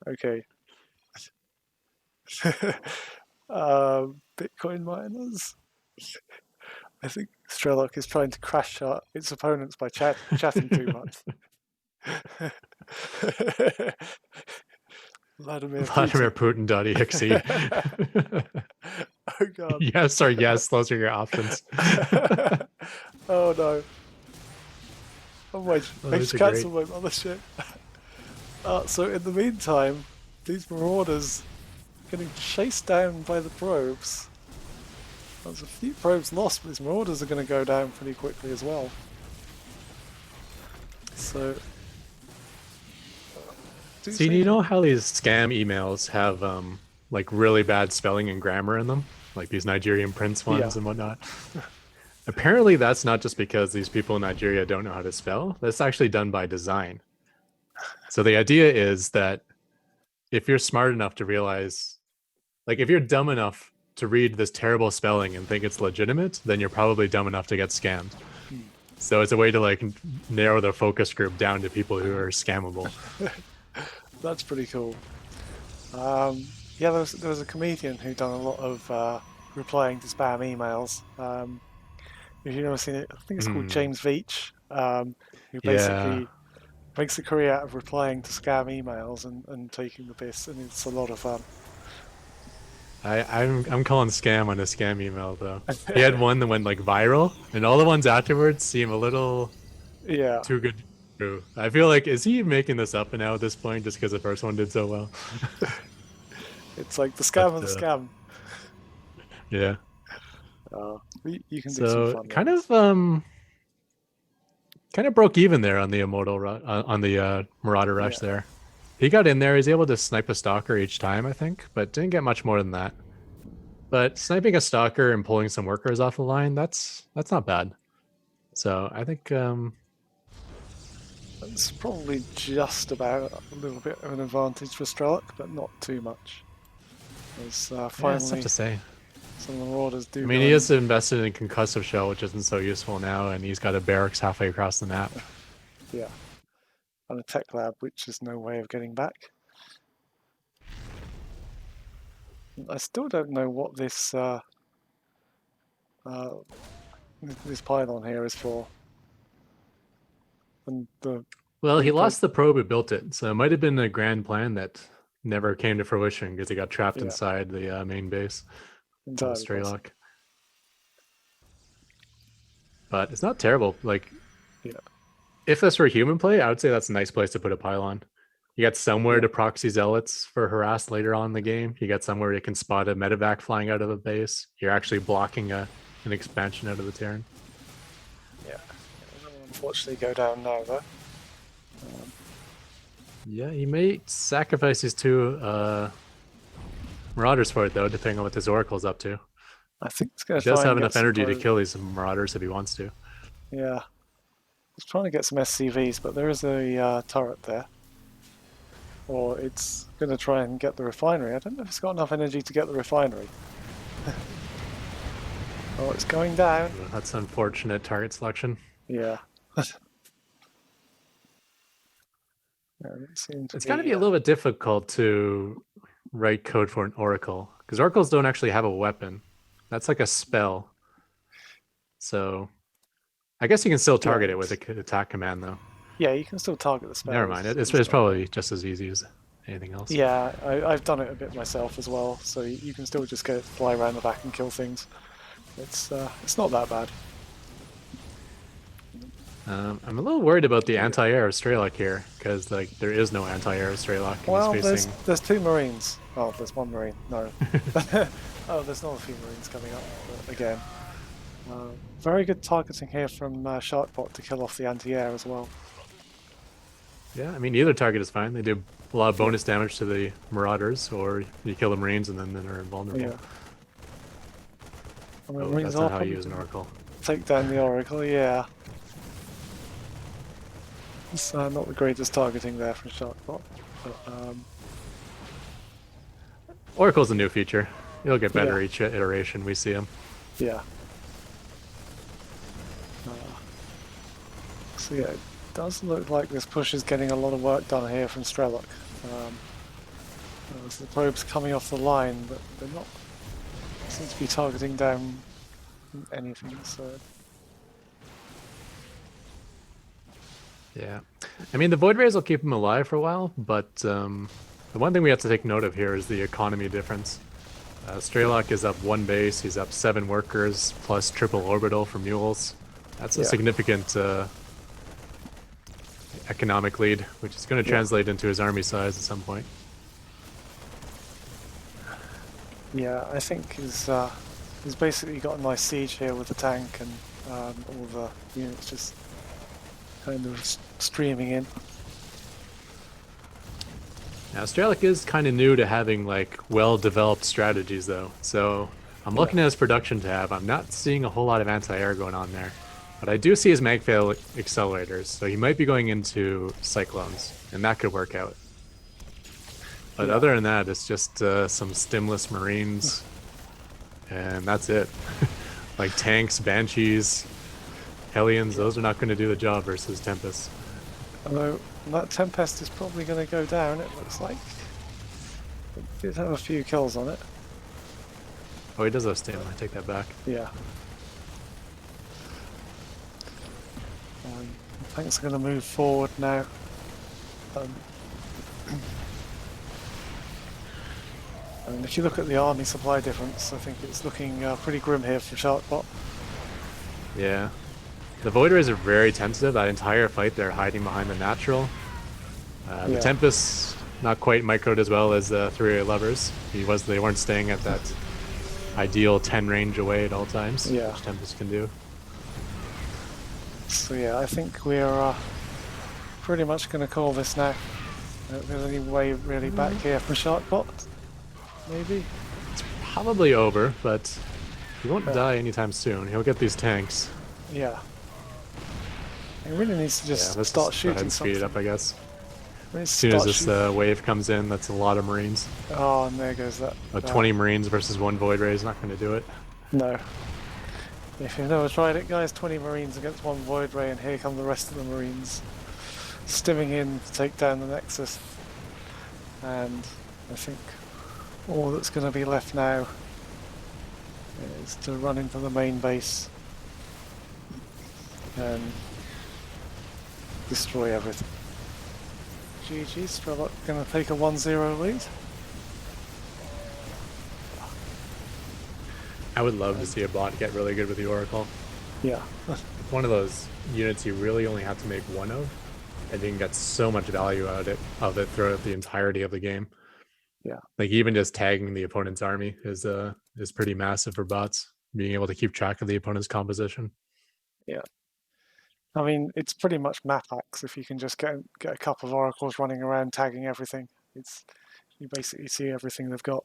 okay. Bitcoin miners. I think Straylock is trying to crash its opponents by chatting too much. Vladimir Putin.exe. Oh god. Yes or yes, those are your options. Oh no. Oh wait, I just cancelled my mothership. So in the meantime, these marauders are getting chased down by the probes. There's a few probes lost, but these marauders are going to go down pretty quickly as well. So... See, do you know how these scam emails have like really bad spelling and grammar in them? Like these Nigerian prince ones and whatnot? Apparently that's not just because these people in Nigeria don't know how to spell. That's actually done by design. So the idea is that if you're smart enough to realize, like if you're dumb enough to read this terrible spelling and think it's legitimate, then you're probably dumb enough to get scammed. So it's a way to like narrow the focus group down to people who are scammable. That's pretty cool. Yeah, there was a comedian who done a lot of replying to spam emails. If you've never seen it, I think it's called James Veach, who basically makes a career out of replying to scam emails and taking the piss, and it's a lot of fun. I'm calling scam on a scam email though. He had one that went like viral, and all the ones afterwards seem a little too good to be true. I feel like, is he making this up now at this point just because the first one did so well? It's like the scam of the scam. Yeah. You can do some fun kind of broke even there on the Immortal on the Marauder Rush there. He got in there, he's able to snipe a stalker each time, I think, but didn't get much more than that. But sniping a stalker and pulling some workers off the line, that's not bad. So I think it's probably just about a little bit of an advantage for Straylock, but not too much. Finally, it's tough to say. Some marauders do. I mean, he is invested in concussive shell, which isn't so useful now, and he's got a barracks halfway across the map. Yeah, and a tech lab, which is no way of getting back. I still don't know what this this pylon here is for. And well, he lost the probe who built it, so it might have been a grand plan that never came to fruition because he got trapped inside the main base of Straylock. But it's not terrible. Like, if this were human play, I would say that's a nice place to put a pylon. You got somewhere to proxy zealots for harass later on in the game. You got somewhere you can spot a medevac flying out of a base. You're actually blocking an expansion out of the Terran. Yeah, it will unfortunately go down now though. Yeah, he may sacrifice his two Marauders for it though, depending on what this Oracle's up to. I think it's going He to does try have and get enough some energy to probes. kill these marauders if he wants to. Yeah. It's trying to get some SCVs, but there is a turret there. Or it's going to try and get the refinery. I don't know if it's got enough energy to get the refinery. Oh, it's going down. That's unfortunate target selection. Yeah. It seemed to It's got to be. be a little bit difficult to write code for an oracle because oracles don't actually have a weapon. That's like a spell. So I guess you can still Yeah, target it with a attack command though. yeah, you can still target the Never mind. spells It's and stuff, but probably just as easy as anything else. yeah, I've done it a bit myself as well. So you can still just go fly around the back and kill things. It's not that bad. I'm a little worried about the Yeah. anti-air of Straylock here because like there is no anti-air of Straylock and he's Well, facing. there's two marines. Oh, there's one marine. No. Oh, there's not a few marines coming up again. Very good targeting here from Sharkbot to kill off the anti-air as well. Yeah, I mean either target is fine. They do a lot of Yeah. bonus damage to the marauders, or you kill the marines and then they're invulnerable. Yeah. I mean, Oh, marines that's are not how you probably use an going to oracle. take down the oracle. Yeah. It's not the greatest targeting there from Sharkbot, but Oracle's a new feature. It'll get yeah, better each iteration we see him. yeah. Uh, so yeah, it does look like this push is getting a lot of work done here from Straylock. There's the probes coming off the line, but they're not. Seem to be targeting down anything. So Yeah, I mean the void rays will keep him alive for a while, but the one thing we have to take note of here is the economy difference. Straylock is up 1 base, he's up 7 workers plus triple orbital for mules. That's a yeah, significant economic lead, which is going to yeah, translate into his army size at some point. yeah. I think he's basically got a nice siege here with the tank and all the units just kind of streaming in. Now, Straylock is kind of new to having like well-developed strategies, though. So I'm Yeah, looking at his production tab. I'm not seeing a whole lot of anti-air going on there, but I do see his magfail accelerators. So he might be going into cyclones, and that could work out. But yeah, other than that, it's just some stimless marines, and that's it. Like tanks, banshees, hellions. yeah. Those are not going to do the job versus Tempest. Although that Tempest is probably going to go down. It looks like it did have a few kills on it. Oh, he does have stim. I take that back. Yeah. Tanks are going to move forward now. And if you look at the army supply difference, I think it's looking pretty grim here for Sharkbot. Yeah. The Void Rays are very tentative. That entire fight, they're hiding behind the natural. The Yeah, Tempest, not quite microed as well as the 3 Lovers. They weren't staying at that ideal 10 range away at all times, yeah. which Tempest can do. So yeah, I think we're pretty much going to call this now. I don't think there's any way really back here from Sharkbot. Maybe. Probably over, but he won't Yeah. die anytime soon. He'll get these tanks. Yeah. He really needs to Yeah, just let's start just go ahead shooting and speed it something. up, I guess. Really As soon as start this shooting. wave comes in, that's a lot of Marines. Oh, and there goes that. 20 Marines versus 1 Void Ray is not going to do it. No. If you've never tried it, guys, 20 Marines against 1 Void Ray, and here come the rest of the Marines stimming in to take down the Nexus. And I think all that's going to be left now is to run into the main base and destroy everything. GG, Straylock going to take a 1-0 lead. I would love to see a bot get really good with the Oracle. Yeah. It's one of those units you really only have to make one of, and you can get so much value out of it throughout the entirety of the game. Yeah. Like even just tagging the opponent's army is pretty massive for bots. Being able to keep track of the opponent's composition. Yeah. I mean, it's pretty much map hacks if you can just get a couple of oracles running around tagging everything. You basically see everything they've got.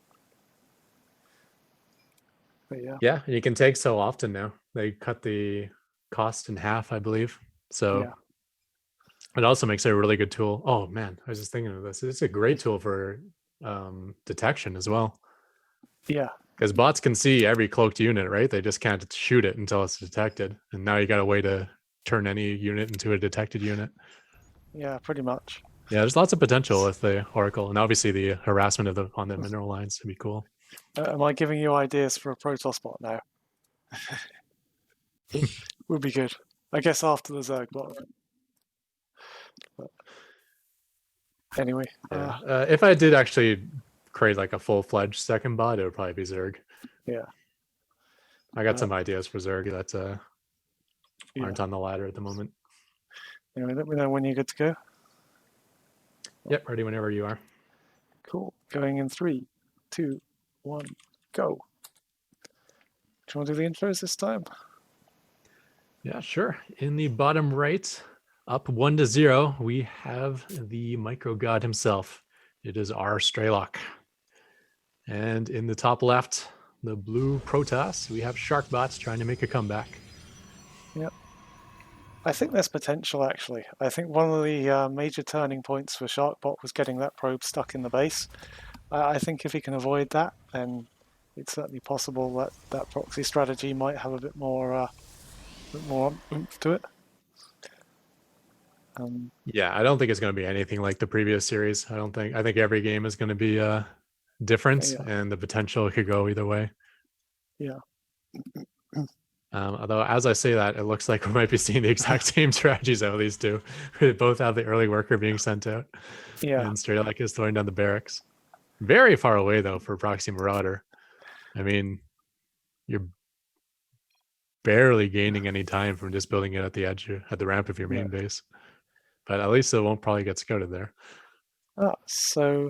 But yeah, Yeah, and you can take so often now. They cut the cost in half, I believe. So yeah, it also makes it a really good tool. Oh man, I was just thinking of this. It's a great tool for detection as well. yeah, Because bots can see every cloaked unit, right? They just can't shoot it until it's detected. And now you got a way to turn any unit into a detected unit. yeah, pretty much. Yeah, there's lots of potential with the Oracle, and obviously the harassment of the on the mineral lines would be cool. Am I giving you ideas for a Protoss bot now? Would be good. I guess after the Zerg bot. But anyway, Yeah, if I did actually create like a full-fledged second bot, it would probably be Zerg. yeah, I got some ideas for Zerg that yeah. aren't on the ladder at the moment. Anyway, let me know when you're good to go. Yep, ready whenever you are. Cool. Going in 3, 2, 1, go. Do you want to do the intros this time? Yeah, sure. In the bottom right, up 1-0, we have the micro god himself. It is our Straylock. And in the top left, the blue Protoss, we have Sharkbots trying to make a comeback. Yep. I think there's potential, actually. I think one of the major turning points for Sharkbot was getting that probe stuck in the base. I think if he can avoid that, then it's certainly possible that that proxy strategy might have a bit more oomph to it. Yeah, I don't think it's going to be anything like the previous series. I think every game is going to be different, Yeah, and the potential could go either way. yeah, Although, as I say that, it looks like we might be seeing the exact same strategies out of these two. They both have the early worker being sent out, yeah, and Straylock is throwing down the barracks. Very far away, though, for Proxy Marauder. I mean, you're barely gaining any time from just building it at the edge, at the ramp of your main no. base. But at least it won't probably get scouted there. So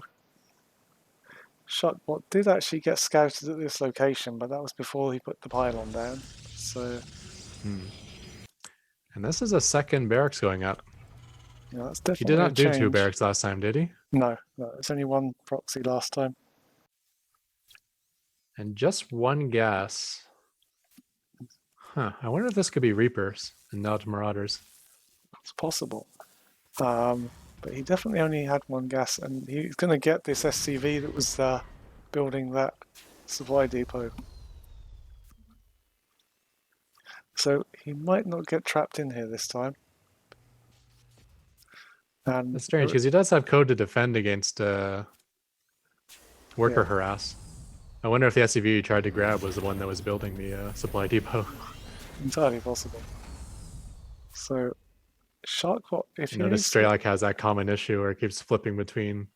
Sharkbot did actually get scouted at this location, but that was before he put the pylon down. So, And this is a second barracks going up. you know, that's He did definitely a not do two change. barracks last time, did he? No, it's only one proxy last time. And just one gas. Huh. I wonder if this could be Reapers and not Marauders. It's possible. But he definitely only had one gas, and he's going to get this SCV that was building that supply depot. So he might not get trapped in here this time. And That's strange because he does have code to defend against worker harass. I wonder if the SCV he tried to grab was the one that was building the supply depot. Entirely possible. So Sharkbot, if You he notice needs Straylock has that common issue where it keeps flipping between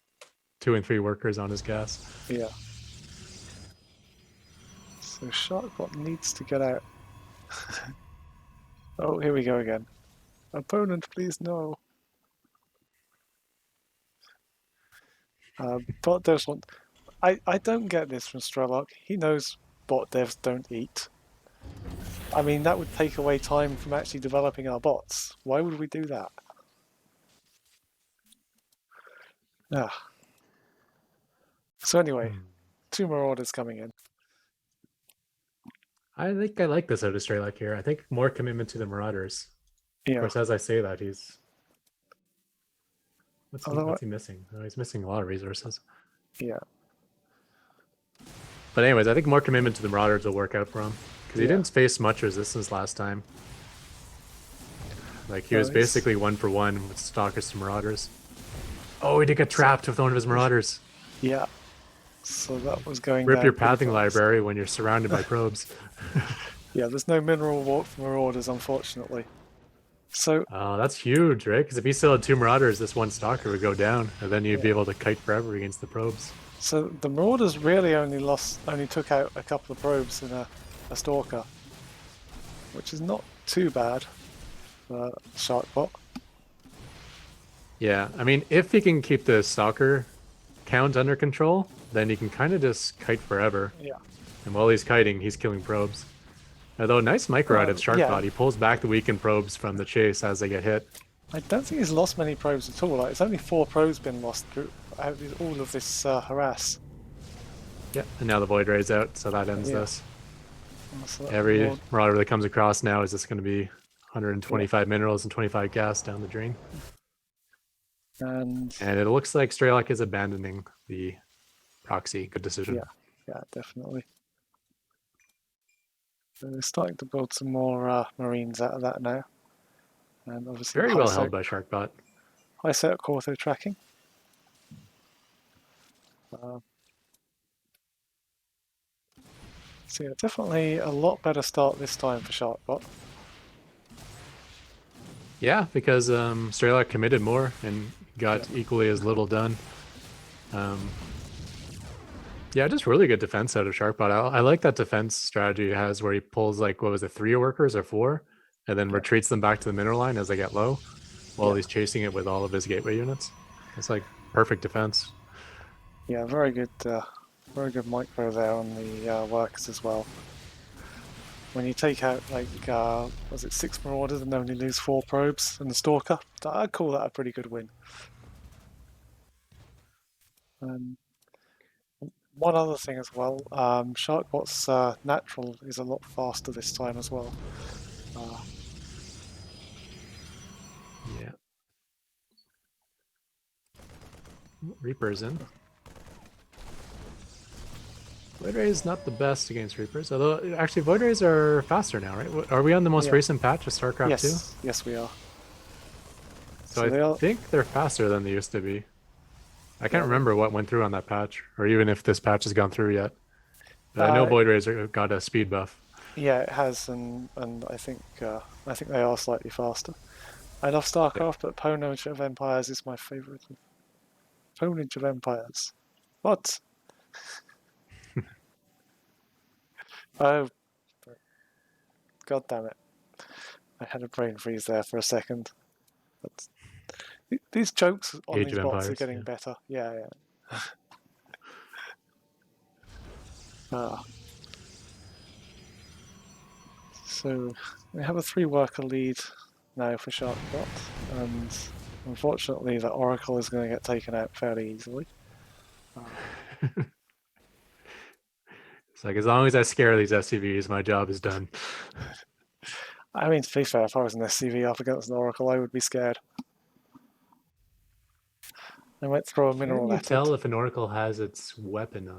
2 and 3 workers on his gas. yeah. So Sharkbot needs to get out. Oh, here we go again. Opponent, please no. Bot devs want. I don't get this from Straylock. He knows bot devs don't eat. I mean, that would take away time from actually developing our bots. Why would we do that? Ah. So anyway, 2 more orders coming in. I think I like this out of Straylock here. I think more commitment to the Marauders. Yeah. Of course, as I say that, he's... What's he missing? Oh, he's missing a lot of resources. Yeah. But anyways, I think more commitment to the Marauders will work out for him. Because he didn't face much resistance last time. Like, he was basically 1-for-1 with Stalkers to Marauders. Oh, he did get trapped with one of his Marauders. Yeah. So that was going Rip down your pretty pathing fast. library when you're surrounded by probes. Yeah, there's no mineral walk for Marauders, unfortunately. So Oh, that's huge, right? Because if he still had 2 Marauders, this one Stalker would go down, and then you'd be able to kite forever against the probes. So the Marauders really only took out a couple of probes and a Stalker, which is not too bad for Sharkbot. Yeah, I mean, if he can keep the Stalker count under control, then he can kind of just kite forever. Yeah. And while he's kiting, he's killing probes. Although, nice micro out of Sharkbot. Yeah. He pulls back the weakened probes from the chase as they get hit. I don't think he's lost many probes at all. Like, it's only 4 probes been lost through all of this harass. Yeah, and now the Void Ray's out, so that ends this. So Every more, marauder that comes across now is just going to be yeah. 125 minerals and 25 gas down the drain. And And it looks like Straylock is abandoning the proxy. Good decision. yeah, definitely. So they're starting to build some more marines out of that now. And obviously Very well held by Sharkbot. high set auto tracking. So yeah, definitely a lot better start this time for Sharkbot. Yeah, because Straylock committed more and got equally as little done. Yeah, just really good defense out of Sharkbot. I like that defense strategy he has where he pulls like, what was it, 3 workers or 4, and then retreats them back to the mineral line as they get low while he's chasing it with all of his gateway units. It's like perfect defense. Yeah, very good micro there on the workers as well. When you take out like was it 6 marauders and only lose 4 probes and the stalker, I'd call that a pretty good win. One other thing as well, Sharkbot's natural is a lot faster this time as well. Yeah. Reaper's in. Void Rays not the best against Reapers, although actually Void Rays are faster now, right? Are we on the most recent patch of Starcraft 2? Yes, we are. So I think they're faster than they used to be. I can't remember what went through on that patch, or even if this patch has gone through yet. But I know Void Rays got a speed buff. Yeah, it has, and I think they are slightly faster. I love Starcraft, but Ponage of Empires is my favourite. Ponage of Empires. What? Oh, god damn it! I had a brain freeze there for a second. But these jokes on Age these of bots Empires, are getting better. Yeah. So we have a 3 worker lead now for Sharkbot, and unfortunately the Oracle is going to get taken out fairly easily. It's like, as long as I scare these SCVs, my job is done. I mean, to be fair, if I was an SCV up against an Oracle, I would be scared. I might throw a mineral Can you at tell it. if an Oracle has its weapon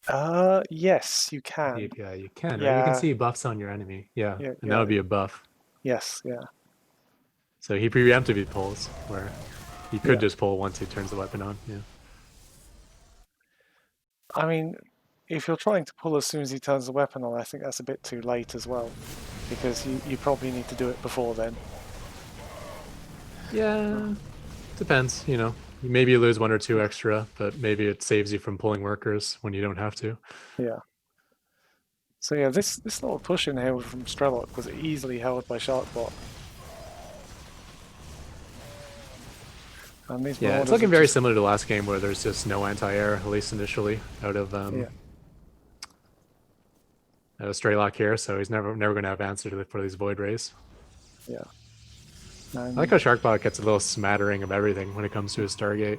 on? Yes, you can. Yeah, you can, right? You can Yeah, see buffs on your enemy. Yeah, and that yeah, would be a buff. yes, yeah. So he preemptively pulls, where he could Yeah. just pull once he turns the weapon on. Yeah. I mean, if you're trying to pull as soon as he turns the weapon on, I think that's a bit too late as well, because you probably need to do it before then. Yeah, depends. You know, maybe you lose 1 or 2 extra, but maybe it saves you from pulling workers when you don't have to. Yeah. So yeah, this little push in here from Straylock was easily held by Sharkbot. And these Yeah, it's looking very similar to the last game where there's just no anti-air, at least initially, out of Straylock here, so he's never going to have answer for these Void Rays. Yeah. I like how Sharkbot gets a little smattering of everything when it comes to his Stargate.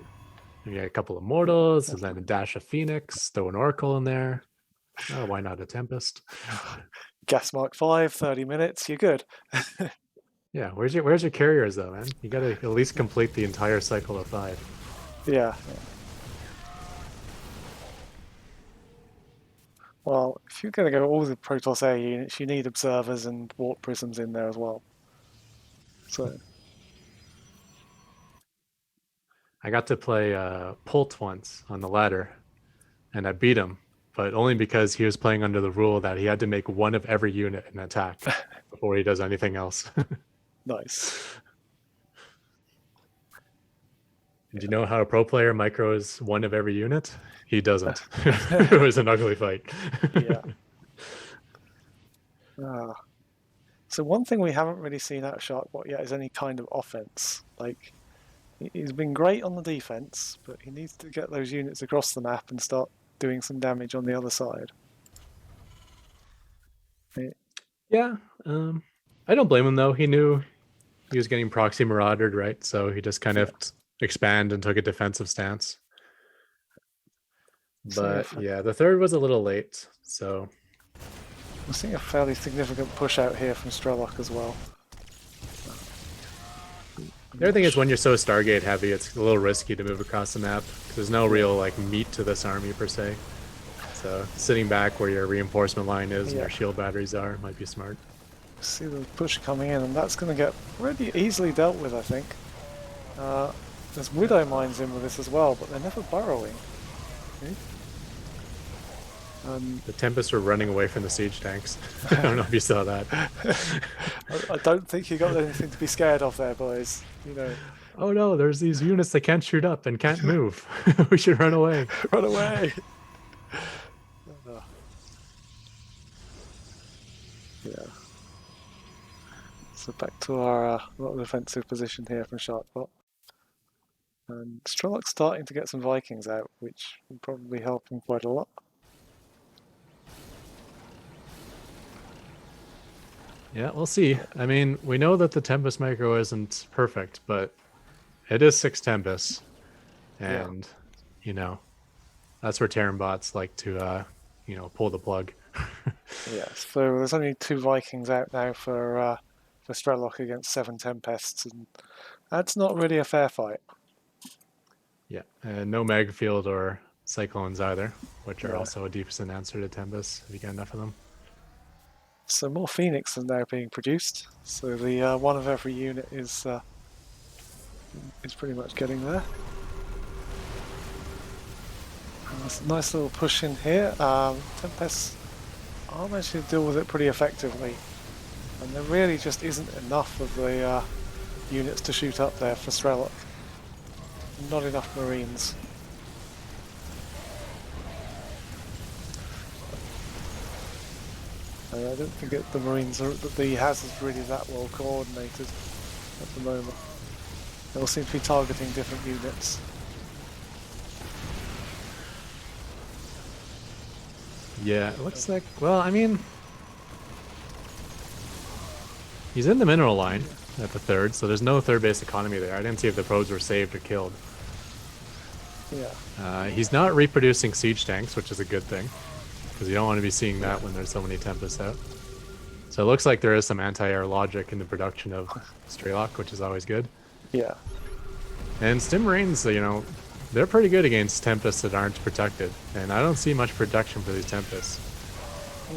You get a couple of Mortals, and then a dash of Phoenix, throw an Oracle in there. Oh, why not a Tempest? Gas Mark 5, 30 minutes, you're good. Yeah, where's your carriers though, man? You gotta at least complete the entire cycle of 5. Yeah. Well, if you're going to go all the Protoss air units, you need observers and warp prisms in there as well. So I got to play Pult once on the ladder, and I beat him, but only because he was playing under the rule that he had to make 1 of every unit an attack before he does anything else. nice. Do you know how a pro player micros 1 of every unit? He doesn't. It was an ugly fight. Yeah. So one thing we haven't really seen out of Sharkbot yet is any kind of offense. Like, he's been great on the defense, but he needs to get those units across the map and start doing some damage on the other side. Yeah, I don't blame him though. He knew he was getting proxy maraudered, right? So he just kind of expanded and took a defensive stance. But yeah, the third was a little late, so We're seeing a fairly significant push out here from Straylock as well. The other thing is when you're so Stargate heavy, it's a little risky to move across the map because there's no real like meat to this army per se. So sitting back where your reinforcement line is and your shield batteries are might be smart. See the push coming in, and that's going to get really easily dealt with, I think. There's Widow Mines in with this as well, but they're never burrowing. Okay. The Tempests were running away from the siege tanks. I don't know if you saw that. I don't think you got anything to be scared of there, boys. You know. Oh no, there's these units that can't shoot up and can't move. We should run away. Run away! Yeah. So back to our defensive position here from Sharkbot. And Straylock's starting to get some Vikings out, which will probably help him quite a lot. Yeah, we'll see. I mean, we know that the Tempest micro isn't perfect, but it is 6 Tempests. And, you know, that's where Terran bots like to, you know, pull the plug. Yeah, so there's only 2 Vikings out now for Straylock against 7 Tempests, and that's not really a fair fight. Yeah, and no Megfield or Cyclones either, which are also a decent answer to Tempest if you get enough of them. So more Phoenix are now being produced. So the one of every unit is pretty much getting there. Nice little push in here. Tempests are managing to deal with it pretty effectively, and there really just isn't enough of the units to shoot up there for Straylock. Not enough Marines. I don't think the Marines are that the hazard's really that well coordinated at the moment. They all seem to be targeting different units. Yeah, it looks like, well, I mean, he's in the mineral line at the 3rd, so there's no 3rd base economy there. I didn't see if the probes were saved or killed. Yeah. He's not reproducing siege tanks, which is a good thing, because you don't want to be seeing that when there's so many Tempests out. So it looks like there is some anti-air logic in the production of Straylock, which is always good. Yeah. And Stim Marines, you know, they're pretty good against Tempests that aren't protected, and I don't see much protection for these Tempests.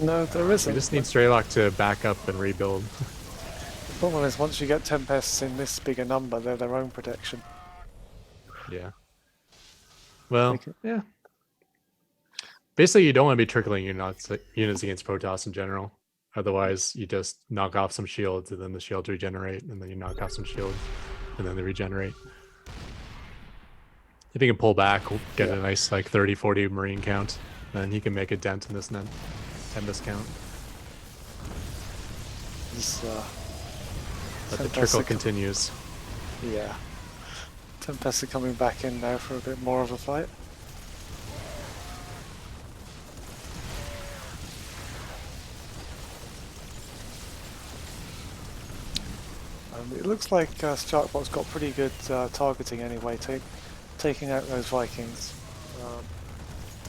No, there isn't. We just need Straylock to back up and rebuild. The problem is once you get Tempests in this bigger number, they're their own protection. Yeah. Well, yeah. Basically, you don't want to be trickling units against Protoss in general. Otherwise, you just knock off some shields, and then the shields regenerate, and then you knock off some shields, and then they regenerate. If he can pull back, we'll get a nice like 30-40 Marine count, then he can make a dent in this Tempest count. But the trickle continues. Yeah. Tempests are coming back in now for a bit more of a fight. It looks like Sharkbot's got pretty good targeting anyway, taking out those Vikings,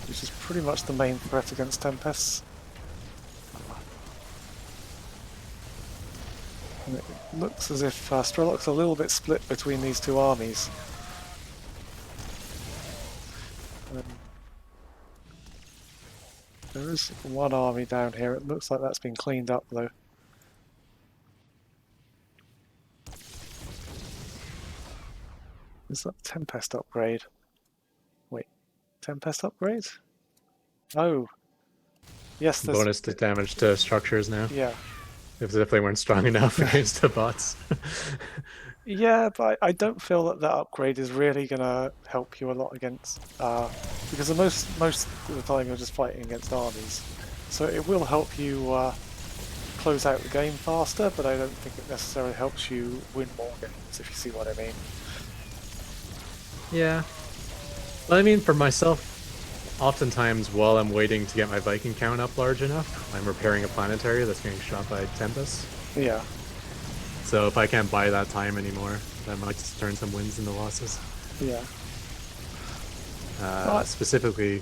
which is pretty much the main threat against Tempests. And it looks as if Straylock's a little bit split between these 2 armies. There is 1 army down here. It looks like that's been cleaned up though. Is that Tempest upgrade? Wait, Tempest upgrade? Oh. Yes, there's... Bonus to damage to structures now. Yeah. As if they weren't strong enough against the bots. Yeah, but I don't feel that that upgrade is really going to help you a lot against... because most of the time you're just fighting against armies. So it will help you close out the game faster, but I don't think it necessarily helps you win more games, if you see what I mean. Yeah. Well, I mean, for myself, oftentimes while I'm waiting to get my Viking count up large enough, I'm repairing a planetary that's getting shot by Tempest. Yeah. So if I can't buy that time anymore, that might just turn some wins into losses. Yeah. Specifically,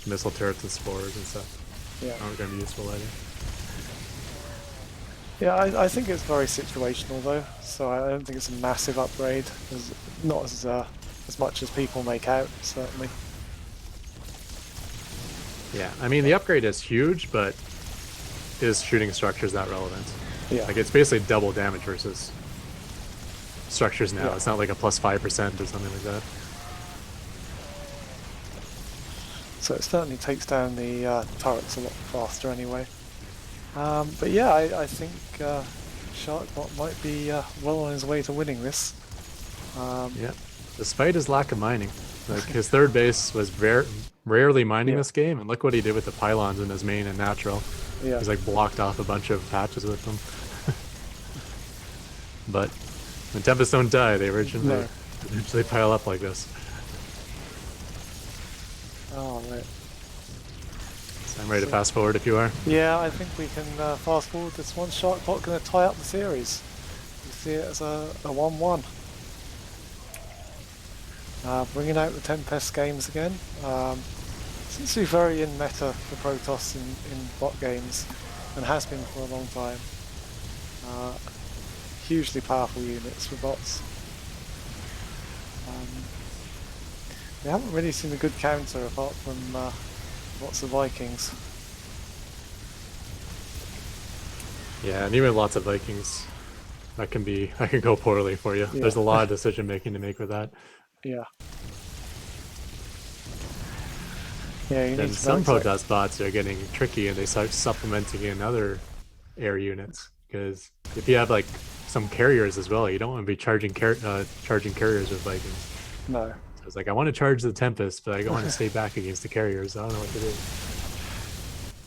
missile turrets and spores and stuff. Yeah. Aren't going to be useful either. Yeah, I think it's very situational though, so I don't think it's a massive upgrade. Not as much as people make out, certainly. Yeah, I mean, the upgrade is huge, but is shooting structures that relevant? Yeah. Like, it's basically double damage versus structures now. Yeah. It's not like a plus 5% or something like that. So it certainly takes down the turrets a lot faster anyway. But yeah, I think Sharkbot might be well on his way to winning this. Yeah, despite his lack of mining. Like, his third base was rarely mining Yeah. this game, and look what he did with the pylons in his main and natural. Yeah. He's like blocked off a bunch of patches with them. But when Tempest don't die, they eventually pile up like this. Oh, right. So I'm ready to fast forward if you are. Yeah, I think we can fast forward this one. Sharkbot going to tie up the series. You see it as a 1-1. Bringing out the Tempest games again. Seems to be very in meta for Protoss in bot games, and has been for a long time. Hugely powerful units for bots. We haven't really seen a good counter apart from lots of Vikings. Yeah, and even lots of Vikings, that can go poorly for you. Yeah. There's a lot of decision making to make with that. Yeah. Yeah, you And need to some know Protoss bots are getting tricky, and they start supplementing in other air units. Because if you have like some carriers as well, you don't want to be charging carriers with Vikings. No. So it's like, I want to charge the Tempest, but I want to stay back against the carriers. I don't know what to do.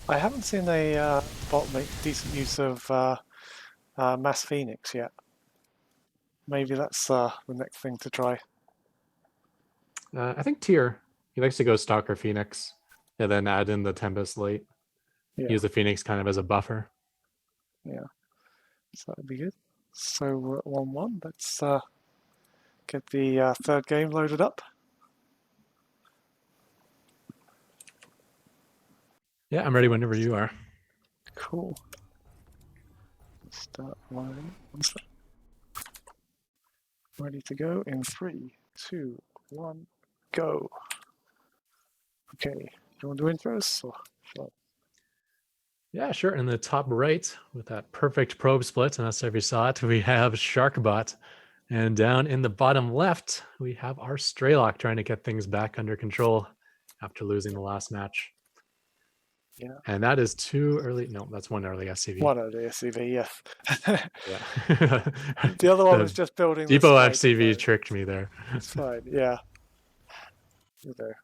I haven't seen a bot make decent use of Mass Phoenix yet. Maybe that's the next thing to try. I think Tyr, he likes to go Stalker Phoenix and then add in the Tempest late. Yeah. Use the Phoenix kind of as a buffer. Yeah. So that'd be good. So we're at 1-1. Let's get the third game loaded up. Yeah, I'm ready whenever you are. Cool. Let's start line. Ready to go in 3, 2, 1, go. Okay. You want to do intros? Or shall Yeah, sure. In the top right, with that perfect probe split, and that's if you saw it, we have Sharkbot. And down in the bottom left, we have our Straylock trying to get things back under control after losing the last match. Yeah. And that is two early. No, that's one early SCV. One early SCV, yes. Yeah. The other one was just building. Depot FCV tricked me there. It's fine, yeah. You're there.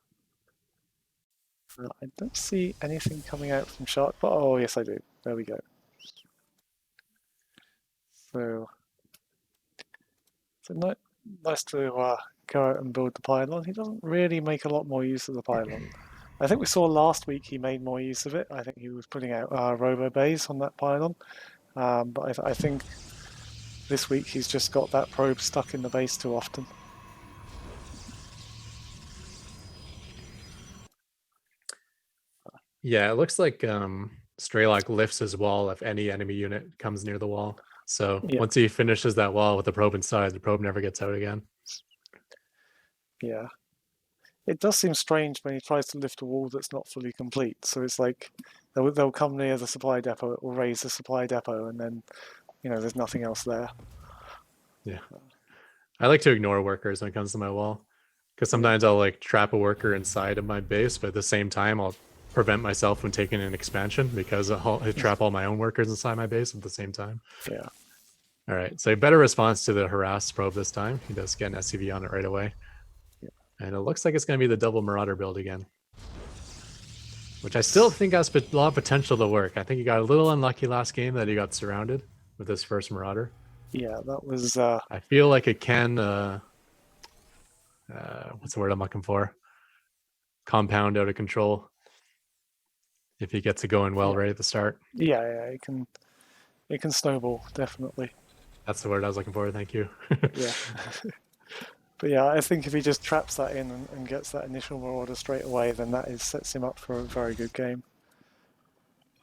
I don't see anything coming out from Sharkbot. Oh, yes, I do. There we go. So, nice to go out and build the pylon. He doesn't really make a lot more use of the pylon. I think we saw last week he made more use of it. I think he was putting out robo bays on that pylon. But I think this week he's just got that probe stuck in the base too often. Yeah, it looks like Straylock lifts his wall if any enemy unit comes near the wall. So once he finishes that wall with the probe inside, the probe never gets out again. Yeah. It does seem strange when he tries to lift a wall that's not fully complete. So it's like they'll come near the supply depot, it will raise the supply depot, and then, there's nothing else there. Yeah. I like to ignore workers when it comes to my wall, because sometimes I'll like trap a worker inside of my base, but at the same time I'll prevent myself from taking an expansion because I'll trap all my own workers inside my base at the same time. Yeah. All right, so a better response to the harass probe this time. He does get an SCV on it right away. Yeah. And it looks like it's going to be the double Marauder build again, which I still think has a lot of potential to work. I think he got a little unlucky last game that he got surrounded with his first Marauder. Yeah, that was... I feel like it can... what's the word I'm looking for? Compound out of control if he gets it going well right at the start. Yeah, it can snowball, definitely. That's the word I was looking for, thank you. Yeah. But yeah, I think if he just traps that in and gets that initial Marauder straight away, then that sets him up for a very good game.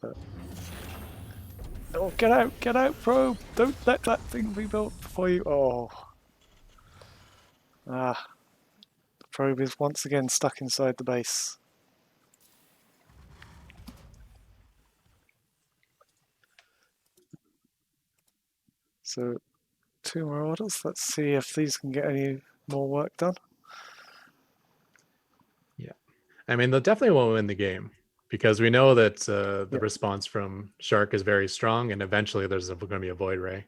But Oh, get out, probe! Don't let that thing be built before you. Oh, ah, the probe is once again stuck inside the base. So, 2 more orders. Let's see if these can get any more work done. Yeah, I mean, they definitely won't win the game because we know that the Yeah. response from Shark is very strong, and eventually there's going to be a Void Ray.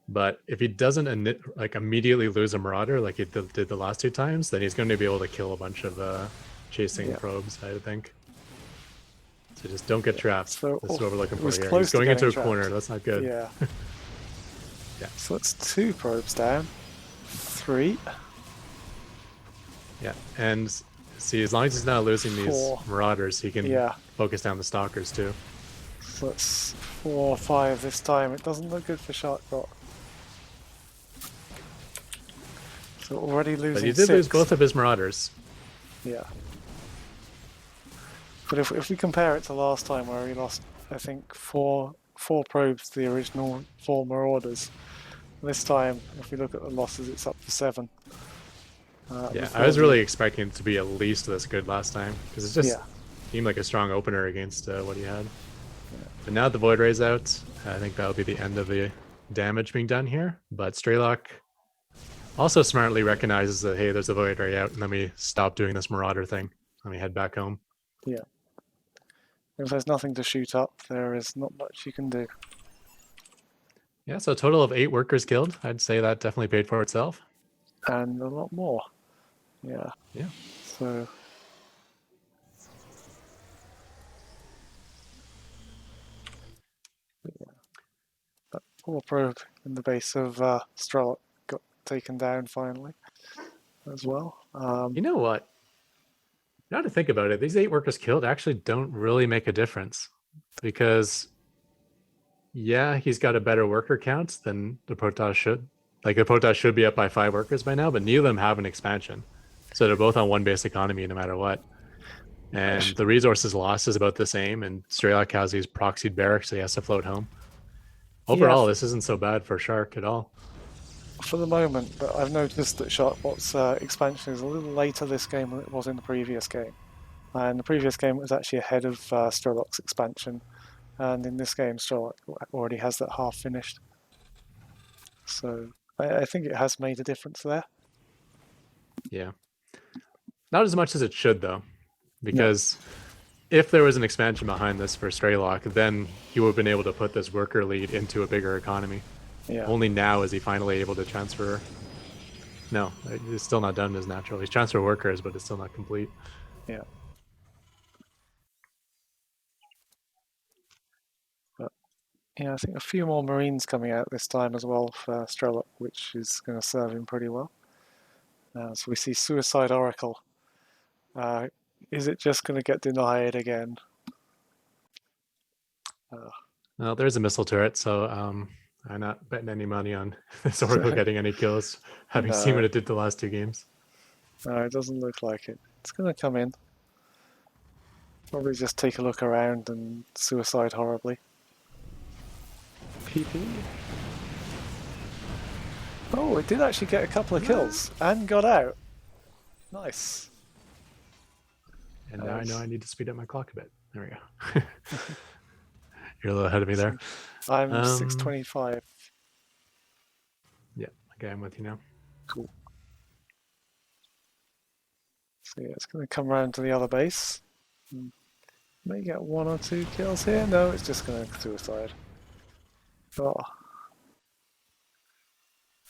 But if he doesn't like immediately lose a Marauder like he did the last 2 times, then he's going to be able to kill a bunch of chasing Yeah. probes, I think. So just don't get trapped. So This is what we're looking it for was here. He's close to going into getting a corner. trapped. That's not good. Yeah. Yeah. So that's 2 probes down. 3. Yeah, and see, as long as he's not losing these 4. Marauders, he can Yeah. focus down the Stalkers too. So it's 4 or 5 this time. It doesn't look good for Sharkbot. So already losing But he did 6. lose both of his Marauders. Yeah. But if we compare it to last time where he lost, I think, four probes to the original 4 Marauders, this time, if we look at the losses, it's up to 7. Yeah, I was really expecting it to be at least this good last time because it just seemed like a strong opener against what he had. Yeah. But now the Void Ray's out, I think that'll be the end of the damage being done here. But Straylock also smartly recognizes that, hey, there's a Void Ray out, and let me stop doing this Marauder thing. Let me head back home. Yeah. If there's nothing to shoot up, there is not much you can do. Yeah, so a total of 8 workers killed. I'd say that definitely paid for itself. And a lot more. Yeah. Yeah. So yeah. That poor probe in the base of Straylock got taken down finally as well. You know what? Now to think about it, these 8 workers killed actually don't really make a difference because, yeah, he's got a better worker count than the Protoss should. Like the Protoss should be up by 5 workers by now, but neither of them have an expansion. So they're both on 1 base economy no matter what. And the resources lost is about the same, and Straylock has these proxied barracks, so he has to float home. Overall, this isn't so bad for Shark at all. For the moment, but I've noticed that Sharkbot's expansion is a little later this game than it was in the previous game. And the previous game was actually ahead of Straylock's expansion. And in this game, Straylock already has that half finished. So I think it has made a difference there. Yeah. Not as much as it should, though, because if there was an expansion behind this for Straylock, then he would have been able to put this worker lead into a bigger economy. Yeah. Only now is he finally able to transfer. No, it's still not done as natural. He's transfer workers, but it's still not complete. Yeah. But yeah, I think a few more Marines coming out this time as well for Straylock, which is going to serve him pretty well. So we see Suicide Oracle. Is it just going to get denied again? Well, there's a missile turret, so I'm not betting any money on this Oracle getting any kills, having seen what it did the last 2 games. No, it doesn't look like it. It's going to come in. Probably just take a look around and suicide horribly. PP. Oh, it did actually get a couple of kills and got out. Nice. And now I know I need to speed up my clock a bit. There we go. You're a little ahead of me there. I'm 625. Yeah, okay, I'm with you now. Cool. So yeah, it's going to come around to the other base. May get 1 or 2 kills here. No, it's just going to suicide. Oh.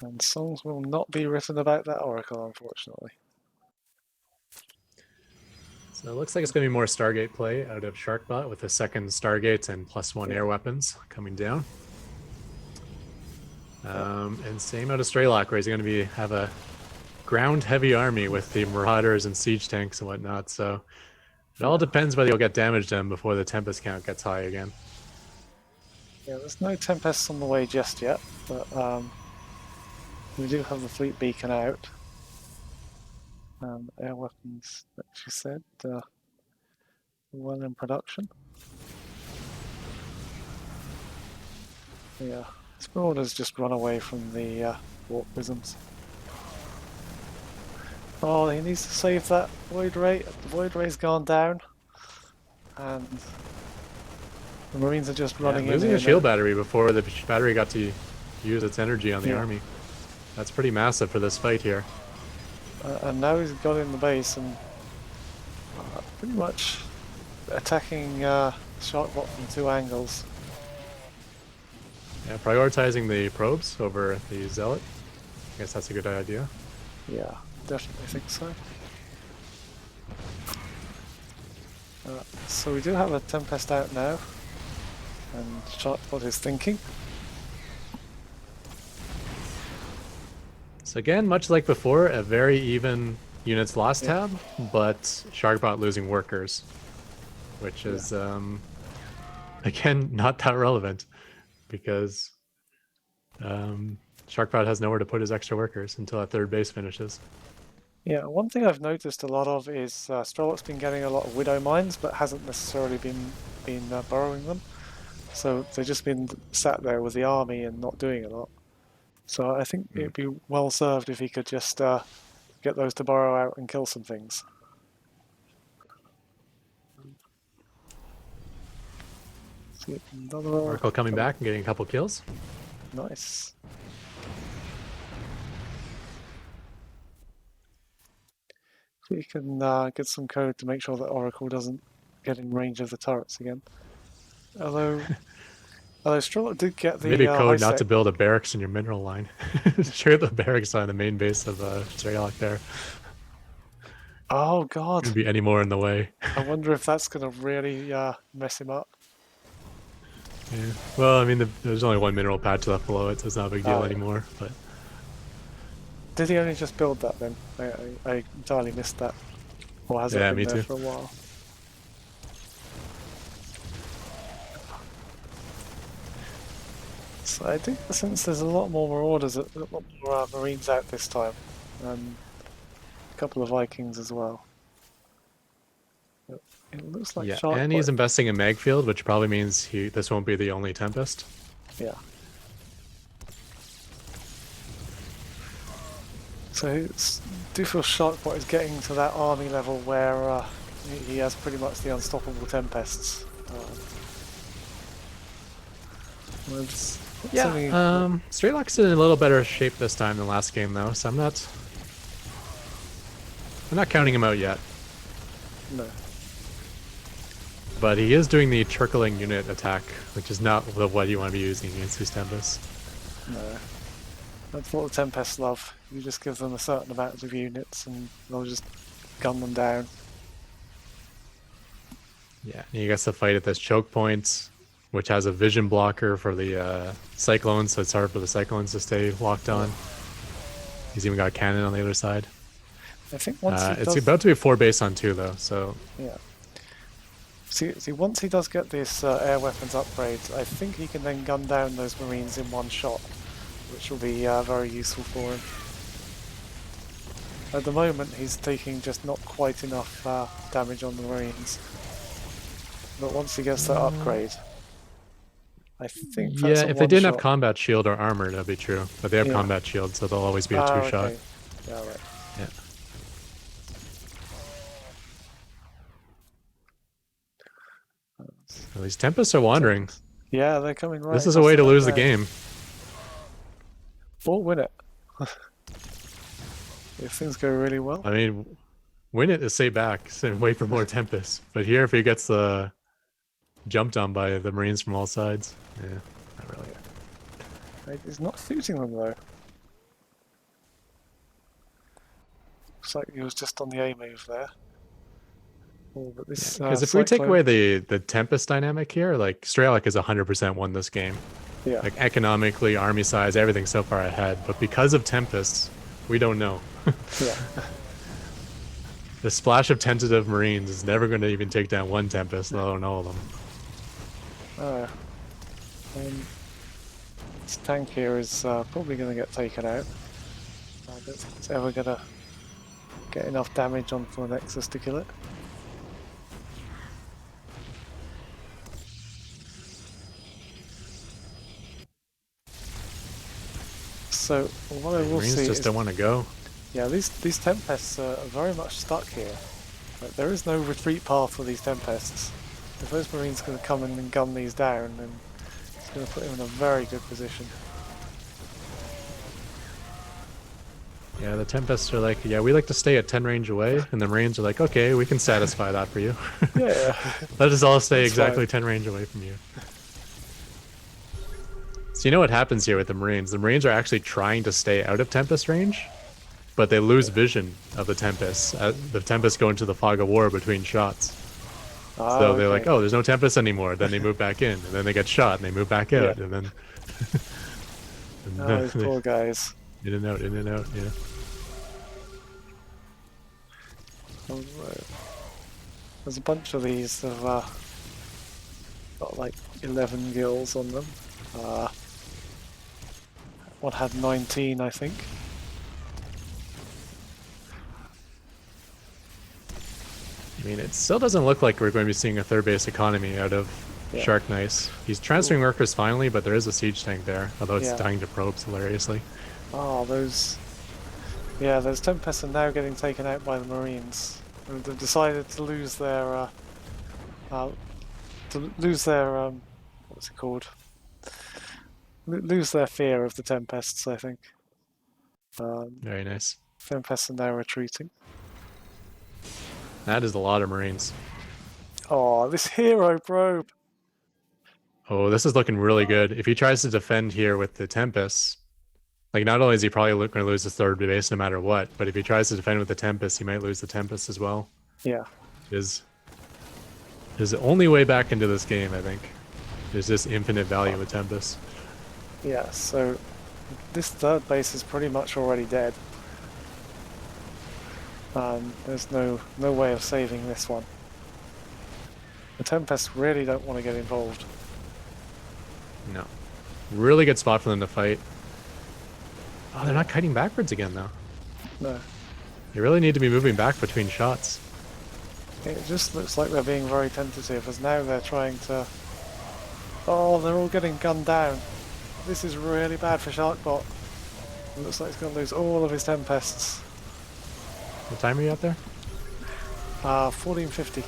And songs will not be written about that Oracle, unfortunately. So it looks like it's going to be more Stargate play out of Sharkbot with a second Stargate and +1 air weapons coming down. And same out of Straylock, where he's going to have a ground-heavy army with the Marauders and siege tanks and whatnot. So it all depends whether you'll get damage done before the Tempest count gets high again. Yeah, there's no Tempests on the way just yet, but we do have the fleet beacon out. And air weapons, like she said, well in production. Yeah, his marauders just run away from the warp prisms. Oh, he needs to save that void ray. The void ray's gone down, and the marines are just Yeah, running in losing here a shield now. battery before the battery got to use its energy on the Yeah. army. That's pretty massive for this fight here. And now he's got in the base and pretty much attacking Sharkbot from 2 angles. Yeah, prioritizing the probes over the zealot. I guess that's a good idea. Yeah, definitely think so. So we do have a Tempest out now, and Sharkbot is thinking. So again, much like before, a very even units lost Yeah. tab, but Sharkbot losing workers, which is again not that relevant because Sharkbot has nowhere to put his extra workers until that third base finishes. Yeah, one thing I've noticed a lot of is Straylock's been getting a lot of Widow Mines, but hasn't necessarily been burrowing them. So they've just been sat there with the army and not doing a lot. So I think it'd be well served if he could just get those to burrow out and kill some things. See, another Oracle coming back and getting a couple kills. Nice. So you can get some code to make sure that Oracle doesn't get in range of the turrets again. Although Straylock did get the Maybe code not high to build a barracks in your mineral line. Share the barracks on the main base of Straylock there. Oh god. Couldn't be any more in the way. I wonder if that's going to really mess him up. Yeah. Well, I mean, there's only one mineral patch left below it, so it's not a big deal anymore. But did he only just build that then? I entirely missed that. Or has it been me there too. for a while? So I think since there's a lot more marauders, a lot more marines out this time, and a couple of Vikings as well. But it looks like Sharkbot. And he's investing in Magfield, which probably means this won't be the only Tempest. Yeah. So I do feel Sharkbot is getting to that army level where he has pretty much the unstoppable Tempests. Straylock's in a little better shape this time than last game, though, so I'm not counting him out yet. No. But he is doing the trickling unit attack, which is not what you want to be using against these Tempests. No. That's what the Tempests love. You just give them a certain amount of units and they'll just gun them down. Yeah, and he gets to fight at this choke point, which has a vision blocker for the Cyclones, so it's hard for the Cyclones to stay locked on. He's even got a cannon on the other side. I think once it's about to be 4 base on 2, though, so... Yeah. See, once he does get this air weapons upgrades, I think he can then gun down those Marines in one shot, which will be very useful for him. At the moment, he's taking just not quite enough damage on the Marines. But once he gets that upgrade, I think that's yeah, if they didn't have combat shield or armor, that'd be true. But they have combat shield, so they'll always be a 2-shot. Okay. Yeah, right. Yeah. Well, these Tempests are wandering. Yeah, they're coming right. This is a way to lose the game. Or win it. If things go really well. I mean, win it is stay back and wait for more Tempests. But here, if he gets jumped on by the Marines from all sides, yeah, not really. He's not shooting them though. Looks like he was just on the A move there. Oh, but this because if we take away the Tempest dynamic here, like Straylock is 100% won this game. Yeah. Like economically, army size, everything's so far ahead. But because of Tempests, we don't know. Yeah. The splash of tentative Marines is never going to even take down one Tempest, let alone all of them. This tank here is probably going to get taken out. I don't think it's ever going to get enough damage onto the Nexus to kill it. So what I The will Marines see just is, don't want to go. yeah, these Tempests are very much stuck here. Like, there is no retreat path for these Tempests. If those Marines are going to come in and gun these down, then it's going to put him in a very good position. Yeah, the Tempests are like, yeah, we like to stay at 10 range away, and the Marines are like, okay, we can satisfy that for you. Yeah, Let us all stay that's fine. exactly 10 range away from you. So you know what happens here with the Marines? The Marines are actually trying to stay out of Tempest range, but they lose vision of the Tempests. The Tempests go into the fog of war between shots. Ah, So they're like, okay. oh, there's no Tempest anymore. Then they move back in, and then they get shot, and they move back Yeah. out, and then Oh, these they poor guys. in and out, in and out. Yeah. Oh, there's a bunch of these that have got like 11 gills on them. One had 19, I think. I mean, it still doesn't look like we're going to be seeing a third base economy out of Yeah. Shark Nice. He's transferring workers finally, but there is a siege tank there, although it's Yeah. dying to probes hilariously. Oh, those. Yeah, those Tempests are now getting taken out by the Marines. And they've decided to lose their. What's it called? Lose their fear of the Tempests, I think. Very nice. Tempests are now retreating. That is a lot of Marines. Oh, this hero probe! Oh, this is looking really good. If he tries to defend here with the Tempest, like not only is he probably going to lose his third base no matter what, but if he tries to defend with the Tempest, he might lose the Tempest as well. Yeah. Is the only way back into this game, I think. There's just infinite value with Tempest. Yeah, so this third base is pretty much already dead. There's no way of saving this one. The Tempests really don't want to get involved. No. Really good spot for them to fight. Oh, they're not kiting backwards again, though. No. They really need to be moving back between shots. It just looks like they're being very tentative, as now they're trying to... Oh, they're all getting gunned down. This is really bad for Sharkbot. It looks like he's going to lose all of his Tempests. What time are you out there? 1450.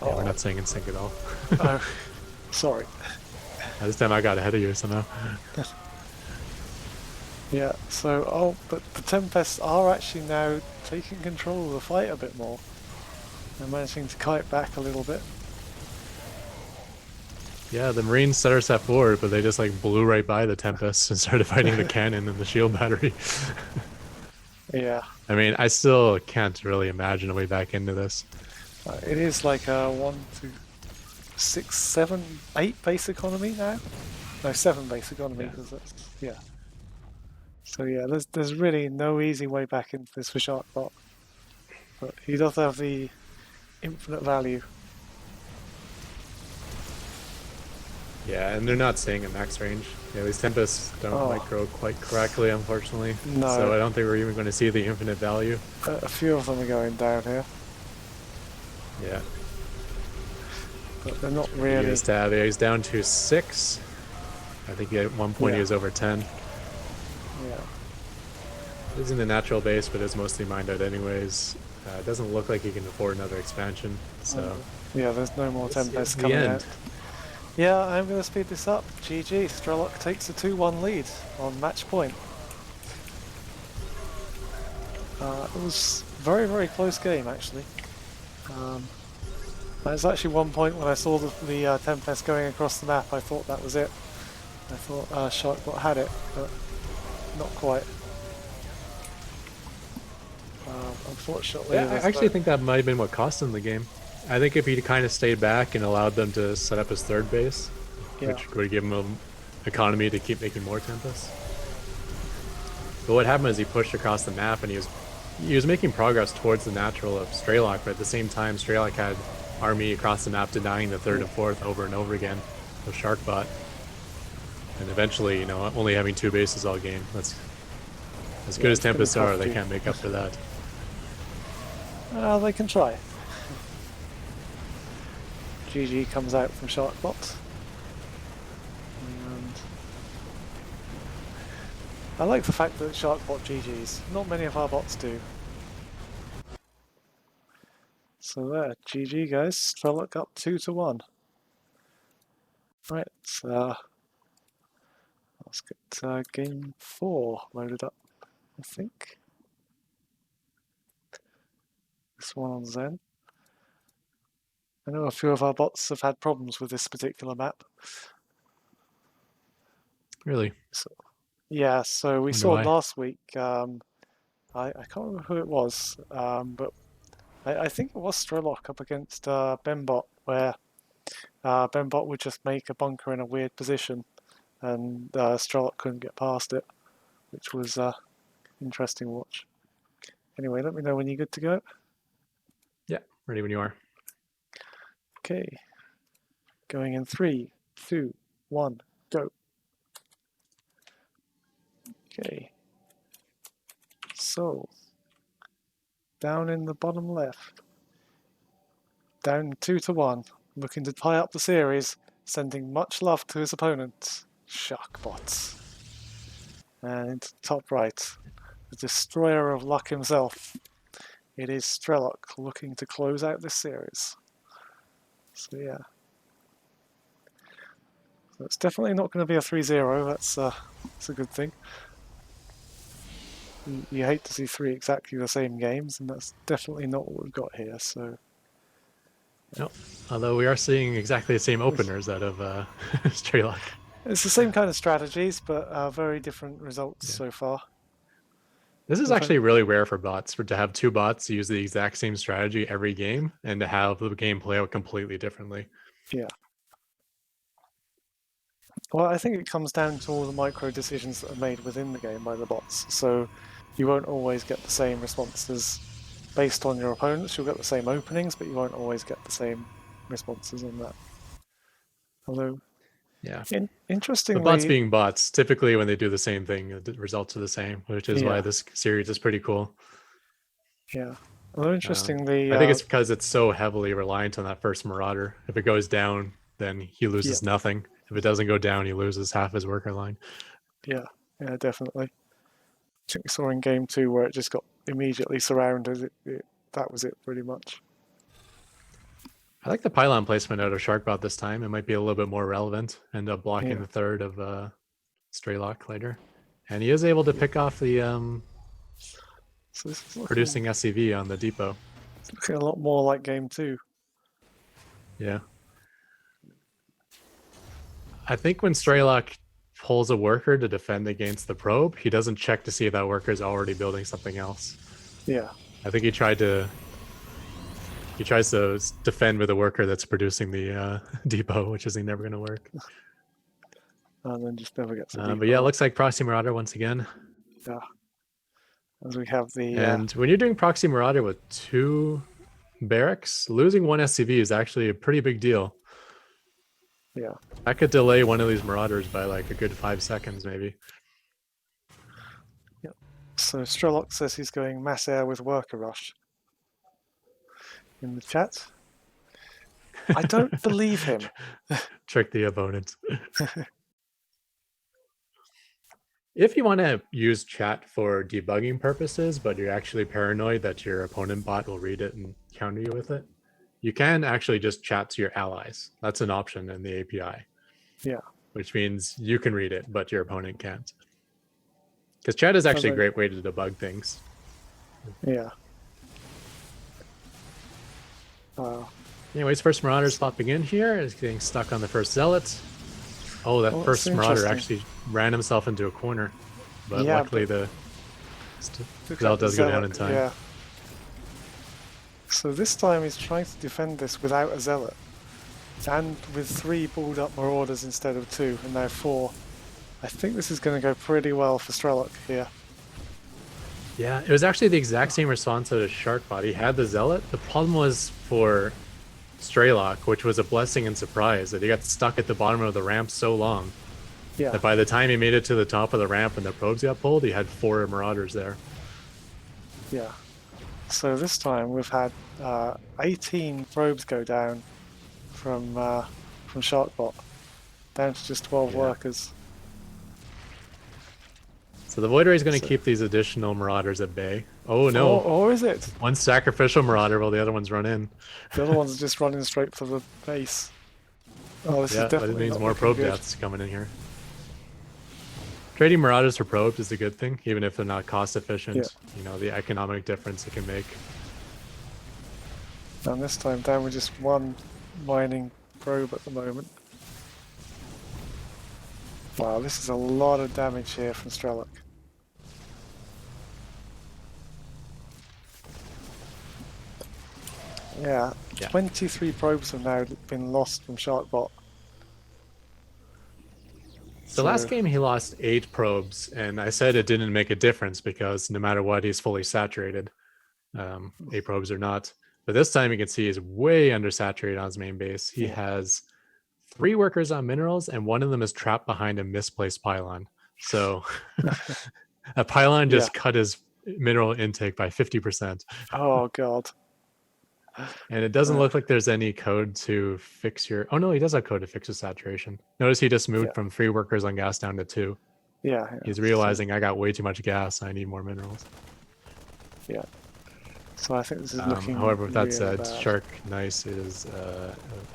Yeah, we're not staying in sync at all. Oh, sorry. This time I got ahead of you somehow. Yeah, so, but the Tempests are actually now taking control of the fight a bit more. They're managing to kite back a little bit. Yeah, the Marines set our set forward, but they just like blew right by the Tempest and started fighting the cannon and the shield battery. Yeah. I mean, I still can't really imagine a way back into this. It is like a 1, 2, 6, 7, 8 base economy now. No, 7 base economy. Yeah. Because that's, yeah. So yeah, there's really no easy way back into this for Sharkbot, but he does have the infinite value. Yeah, and they're not staying at max range. Yeah, these Tempests don't micro quite correctly, unfortunately. No. So I don't think we're even going to see the infinite value. A few of them are going down here, Yeah. but they're not really. He's down to 6. I think at one point he was over 10. Yeah. He's in the natural base, but is mostly mined out anyways. It doesn't look like he can afford another expansion, so... Yeah, there's no more Tempests the coming end. out. Yeah, I'm going to speed this up. GG, Straylock takes a 2-1 lead on match point. It was a very, very close game, actually. There's actually one point when I saw the Tempest going across the map, I thought that was it. I thought Sharkbot had it, but not quite. Unfortunately, Yeah, I actually think that might have been what cost him the game. I think if he kind of stayed back and allowed them to set up his third base, which would give him an economy to keep making more Tempests. But what happened is he pushed across the map and he was making progress towards the natural of Straylock, but at the same time Straylock had army across the map denying the third and fourth over and over again of Sharkbot. And eventually, you know, only having 2 bases all game. That's as good as Tempests are, they can't make up for that. They can try. GG comes out from Sharkbot. I like the fact that Sharkbot GG's. Not many of our bots do. So there, GG guys. Straylock up 2-1. Right, let's get game 4 loaded up, I think. This one on Zen. I know a few of our bots have had problems with this particular map. Really? So, yeah, so we Wonder saw why. last week, I can't remember who it was, but I think it was Straylock up against Benbot, where Benbot would just make a bunker in a weird position, and Straylock couldn't get past it, which was interesting watch. Anyway, let me know when you're good to go. Yeah, ready when you are. Okay, going in 3, 2, 1, go. Okay, so down in the bottom left, down 2-1, looking to tie up the series, sending much love to his opponent, Sharkbot. And top right, the destroyer of luck himself, it is Straylock looking to close out this series. So yeah, so it's definitely not going to be a 3-0. That's a good thing. You hate to see 3 exactly the same games, and that's definitely not what we've got here. So no, although we are seeing exactly the same openers out of Straylock. it's the same kind of strategies, but very different results Yeah. so far. This is actually really rare for bots, to have 2 bots use the exact same strategy every game and to have the game play out completely differently. Yeah. Well, I think it comes down to all the micro decisions that are made within the game by the bots. So you won't always get the same responses based on your opponents. You'll get the same openings, but you won't always get the same responses on that. Although, yeah, interestingly, but bots being bots, typically when they do the same thing, the results are the same, which is why this series is pretty cool. Yeah. Although interestingly, I think it's because it's so heavily reliant on that first Marauder. If it goes down, then he loses nothing. If it doesn't go down, he loses half his worker line. Yeah, definitely. I think we saw in game 2 where it just got immediately surrounded. That was it, pretty much. I like the pylon placement out of Sharkbot this time. It might be a little bit more relevant. End up blocking the third of Straylock later. And he is able to pick off the so this is producing SCV on the depot. It's looking a lot more like game 2. Yeah. I think when Straylock pulls a worker to defend against the probe, he doesn't check to see if that worker is already building something else. Yeah. I think he tries to defend with a worker that's producing the depot, which is never going to work. And then just never gets a depot. But yeah, it looks like Proxy Marauder once again. Yeah. As we have the... And when you're doing Proxy Marauder with 2 barracks, losing 1 SCV is actually a pretty big deal. Yeah. That could delay one of these Marauders by like a good 5 seconds, maybe. Yep. So Straylock says he's going mass air with Worker Rush in the chat. I don't believe him. Trick the opponent. If you want to use chat for debugging purposes, but you're actually paranoid that your opponent bot will read it and counter you with it, you can actually just chat to your allies. That's an option in the API. Yeah. Which means you can read it, but your opponent can't. Because chat is actually a great way to debug things. Yeah. Anyways, first Marauder's popping in here. Is getting stuck on the first Zealot. Oh, that first Marauder actually ran himself into a corner. But luckily the Zealot does go down in time. Yeah. So this time he's trying to defend this without a Zealot. And with 3 balled up Marauders instead of 2, and now 4. I think this is going to go pretty well for Straylock here. Yeah, it was actually the exact same response to Sharkbot. He had the Zealot. The problem was for Straylock, which was a blessing in surprise, that he got stuck at the bottom of the ramp so long that by the time he made it to the top of the ramp and the probes got pulled, he had 4 Marauders there. Yeah. So this time we've had 18 probes go down from Sharkbot, down to just 12 workers. So the Void Ray is going to So, keep these additional Marauders at bay. Oh no. or is it? One sacrificial Marauder while the other ones run in. The other one's just running straight for the base. Oh, this is Yeah, but it definitely means not more looking probe good. deaths coming in here. Trading Marauders for probes is a good thing, even if they're not cost efficient. Yeah. You know, the economic difference it can make. And this time down with just one mining probe at the moment. Wow, this is a lot of damage here from Straylock. Yeah, 23 probes have now been lost from Sharkbot. The last game he lost 8 probes, and I said it didn't make a difference because no matter what, he's fully saturated, 8 probes or not. But this time you can see he's way undersaturated on his main base. He has 3 workers on minerals, and one of them is trapped behind a misplaced pylon. So a pylon just cut his mineral intake by 50%. Oh god. And it doesn't look like there's any code to fix your... Oh no, he does have code to fix his saturation. Notice he just moved from 3 workers on gas down to 2. Yeah. He's realizing I got way too much gas. I need more minerals. Yeah. So I think this is looking. However, with that really said, bad. Shark Nice is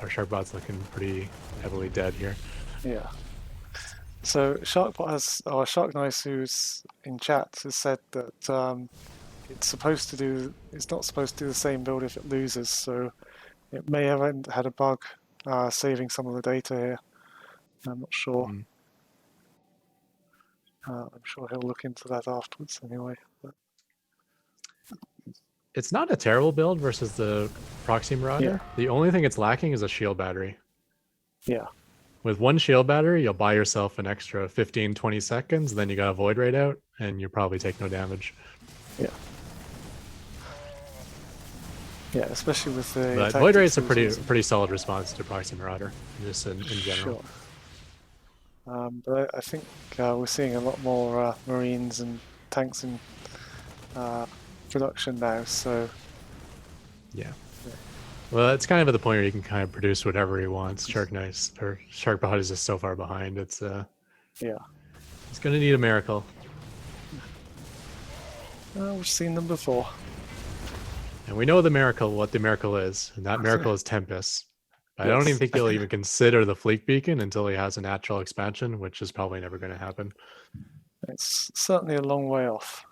our Sharkbot's looking pretty heavily dead here. Yeah. So Sharkbot has, or Shark Nice, who's in chat, has said that it's supposed to do. It's not supposed to do the same build if it loses. So it may have had a bug saving some of the data here. I'm not sure. I'm sure he'll look into that afterwards anyway. But it's not a terrible build versus the Proxy Marauder. Yeah. The only thing it's lacking is a shield battery. Yeah. With one shield battery, you'll buy yourself an extra 15, 20 seconds, then you got a Void Raid out, and you probably take no damage. Yeah. Yeah, especially with the... But Void Raid's a pretty solid response to Proxy Marauder, just in general. Sure. But I think we're seeing a lot more Marines and tanks in production now, so... Yeah. Well, it's kind of at the point where you can kind of produce whatever he wants. Shark Nice or Sharkbot is just so far behind. It's yeah. It's gonna need a miracle. We've seen them before. And we know the miracle, what the miracle is, and that miracle is Tempest. But I don't even think he'll even consider the Fleet Beacon until he has a natural expansion, which is probably never going to happen. It's certainly a long way off.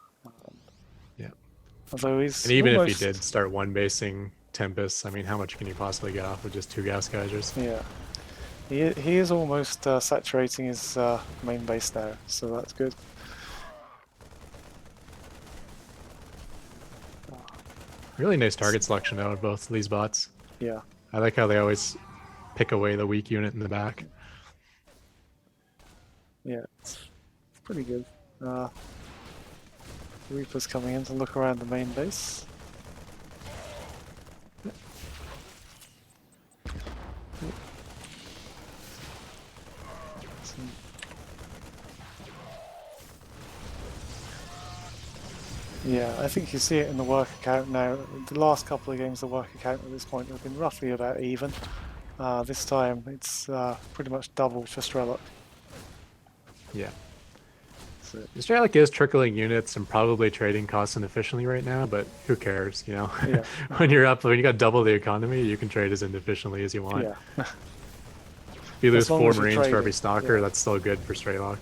Yeah. Although he's and even if he did start one basing Tempest, I mean, how much can he possibly get off with just 2 gas geysers? Yeah. He is almost saturating his main base now, so that's good. Really nice target selection out of both of these bots. Yeah. I like how they always pick away the weak unit in the back. Yeah, it's pretty good. Reaper's coming in to look around the main base. Yeah, I think you see it in the work account now. The last couple of games, the work account at this point have been roughly about even. This time, it's pretty much double for Straylock. Yeah. So, Straylock is trickling units and probably trading costs inefficiently right now, but who cares, you know? Yeah. when you got double the economy, you can trade as inefficiently as you want. Yeah. If you lose 4 Marines for every Stalker, that's still good for Straylock.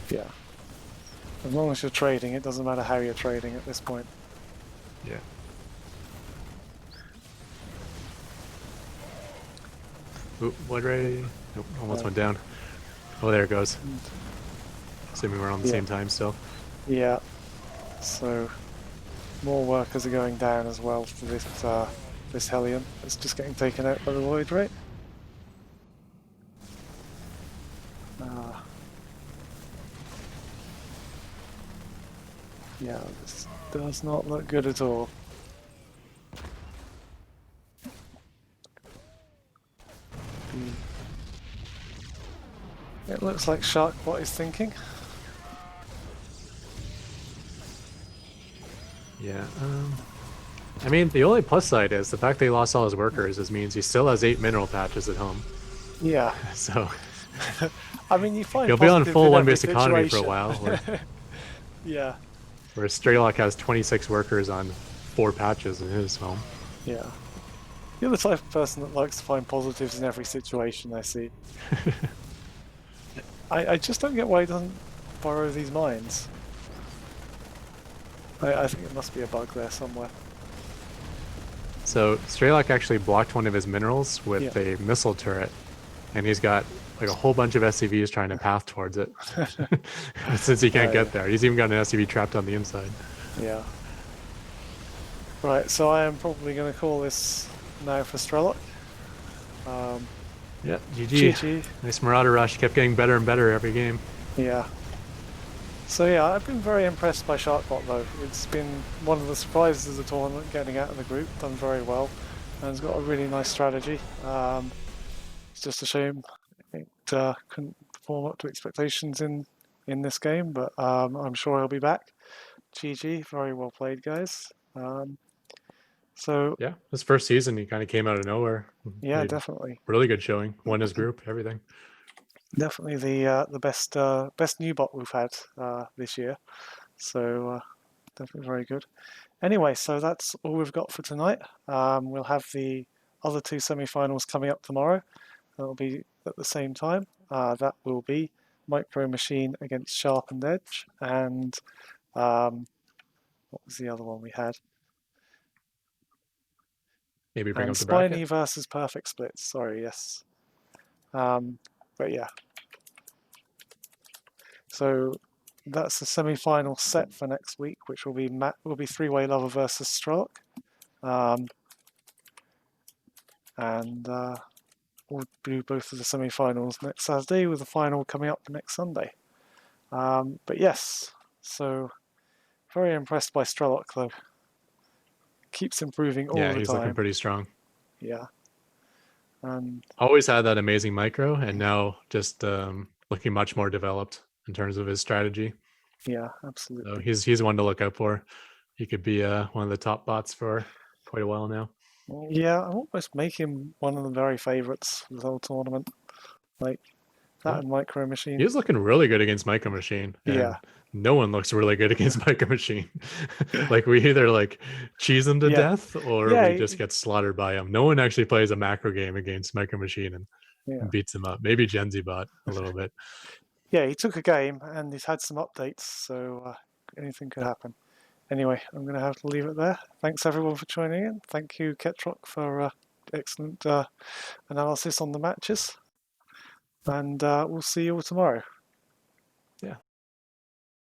Yeah. As long as you're trading, it doesn't matter how you're trading at this point. Yeah. Oop, what ready? Nope, almost went down. Oh, there it goes. Assuming we're on the same time still. Yeah. So, more workers are going down as well for this Hellion. It's just getting taken out by the Void Ray. Yeah, this does not look good at all. It looks like Sharkbot is thinking. Yeah. I mean, the only plus side is the fact that he lost all his workers means he still has 8 mineral patches at home. Yeah. So I mean, you find he'll be on full one-based economy for a while. Yeah, Whereas Straylock has 26 workers on 4 patches in his home. yeah. You're the type of person that likes to find positives in every situation I see. I just don't get why he doesn't borrow these mines. I think it must be a bug there somewhere. So Straylock actually blocked one of his minerals Yeah. with a missile turret, and he's got like a whole bunch of SCVs trying to path towards it. Since he can't Oh, get yeah. there, he's even got an SCV trapped on the inside. Yeah. Right, so I am probably going to call this now for Strelok. Yeah, GG. GG. Nice Marauder rush. Kept getting better and better every game. Yeah. So yeah, I've been very impressed by Sharkbot though. It's been one of the surprises of the tournament, getting out of the group, done very well, and it's got a really nice strategy. It's just a shame it couldn't perform up to expectations in this game, but I'm sure he'll be back. GG, very well played, guys. So Yeah, his first season, he kind of came out of nowhere. yeah, Made definitely, really good showing. Won his group, everything. definitely the best new bot we've had this year. So definitely very good. Anyway, so that's all we've got for tonight. We'll have the other two semi-finals coming up tomorrow. That'll be at the same time. That will be Micro Machine against Sharpened Edge, and what was the other one we had? Maybe bring And up the bracket. Spiny versus Perfect Splits. Sorry, yes. But yeah, so that's the semi-final set for next week, which will be three-way lover versus Stroke, and we'll do both of the semi-finals next Saturday, with the final coming up next Sunday. But yes, so very impressed by Strelok though. Keeps improving all Yeah, the he's looking time. pretty strong. Yeah, and Always had that amazing micro, and now just looking much more developed in terms of his strategy. yeah, So absolutely. he's one to look out for. He could be one of the top bots for quite a while now. Yeah, I'm almost making one of the very favourites for the whole tournament. Like that Yeah, and Micro he Machine. was looking really good against Micro Machine, Yeah, and no one looks really good against Micro Machine. Like we either like cheese him to yeah, death or we yeah, just get slaughtered by him. No one actually plays a macro game against Micro Machine yeah, and beats him up. Maybe Genzi bot a little bit. yeah. He took a game and he's had some updates, so anything could happen. Anyway, I'm going to have to leave it there. Thanks everyone for joining in. Thank you, Ketrock, for excellent analysis on the matches. And we'll see you all tomorrow.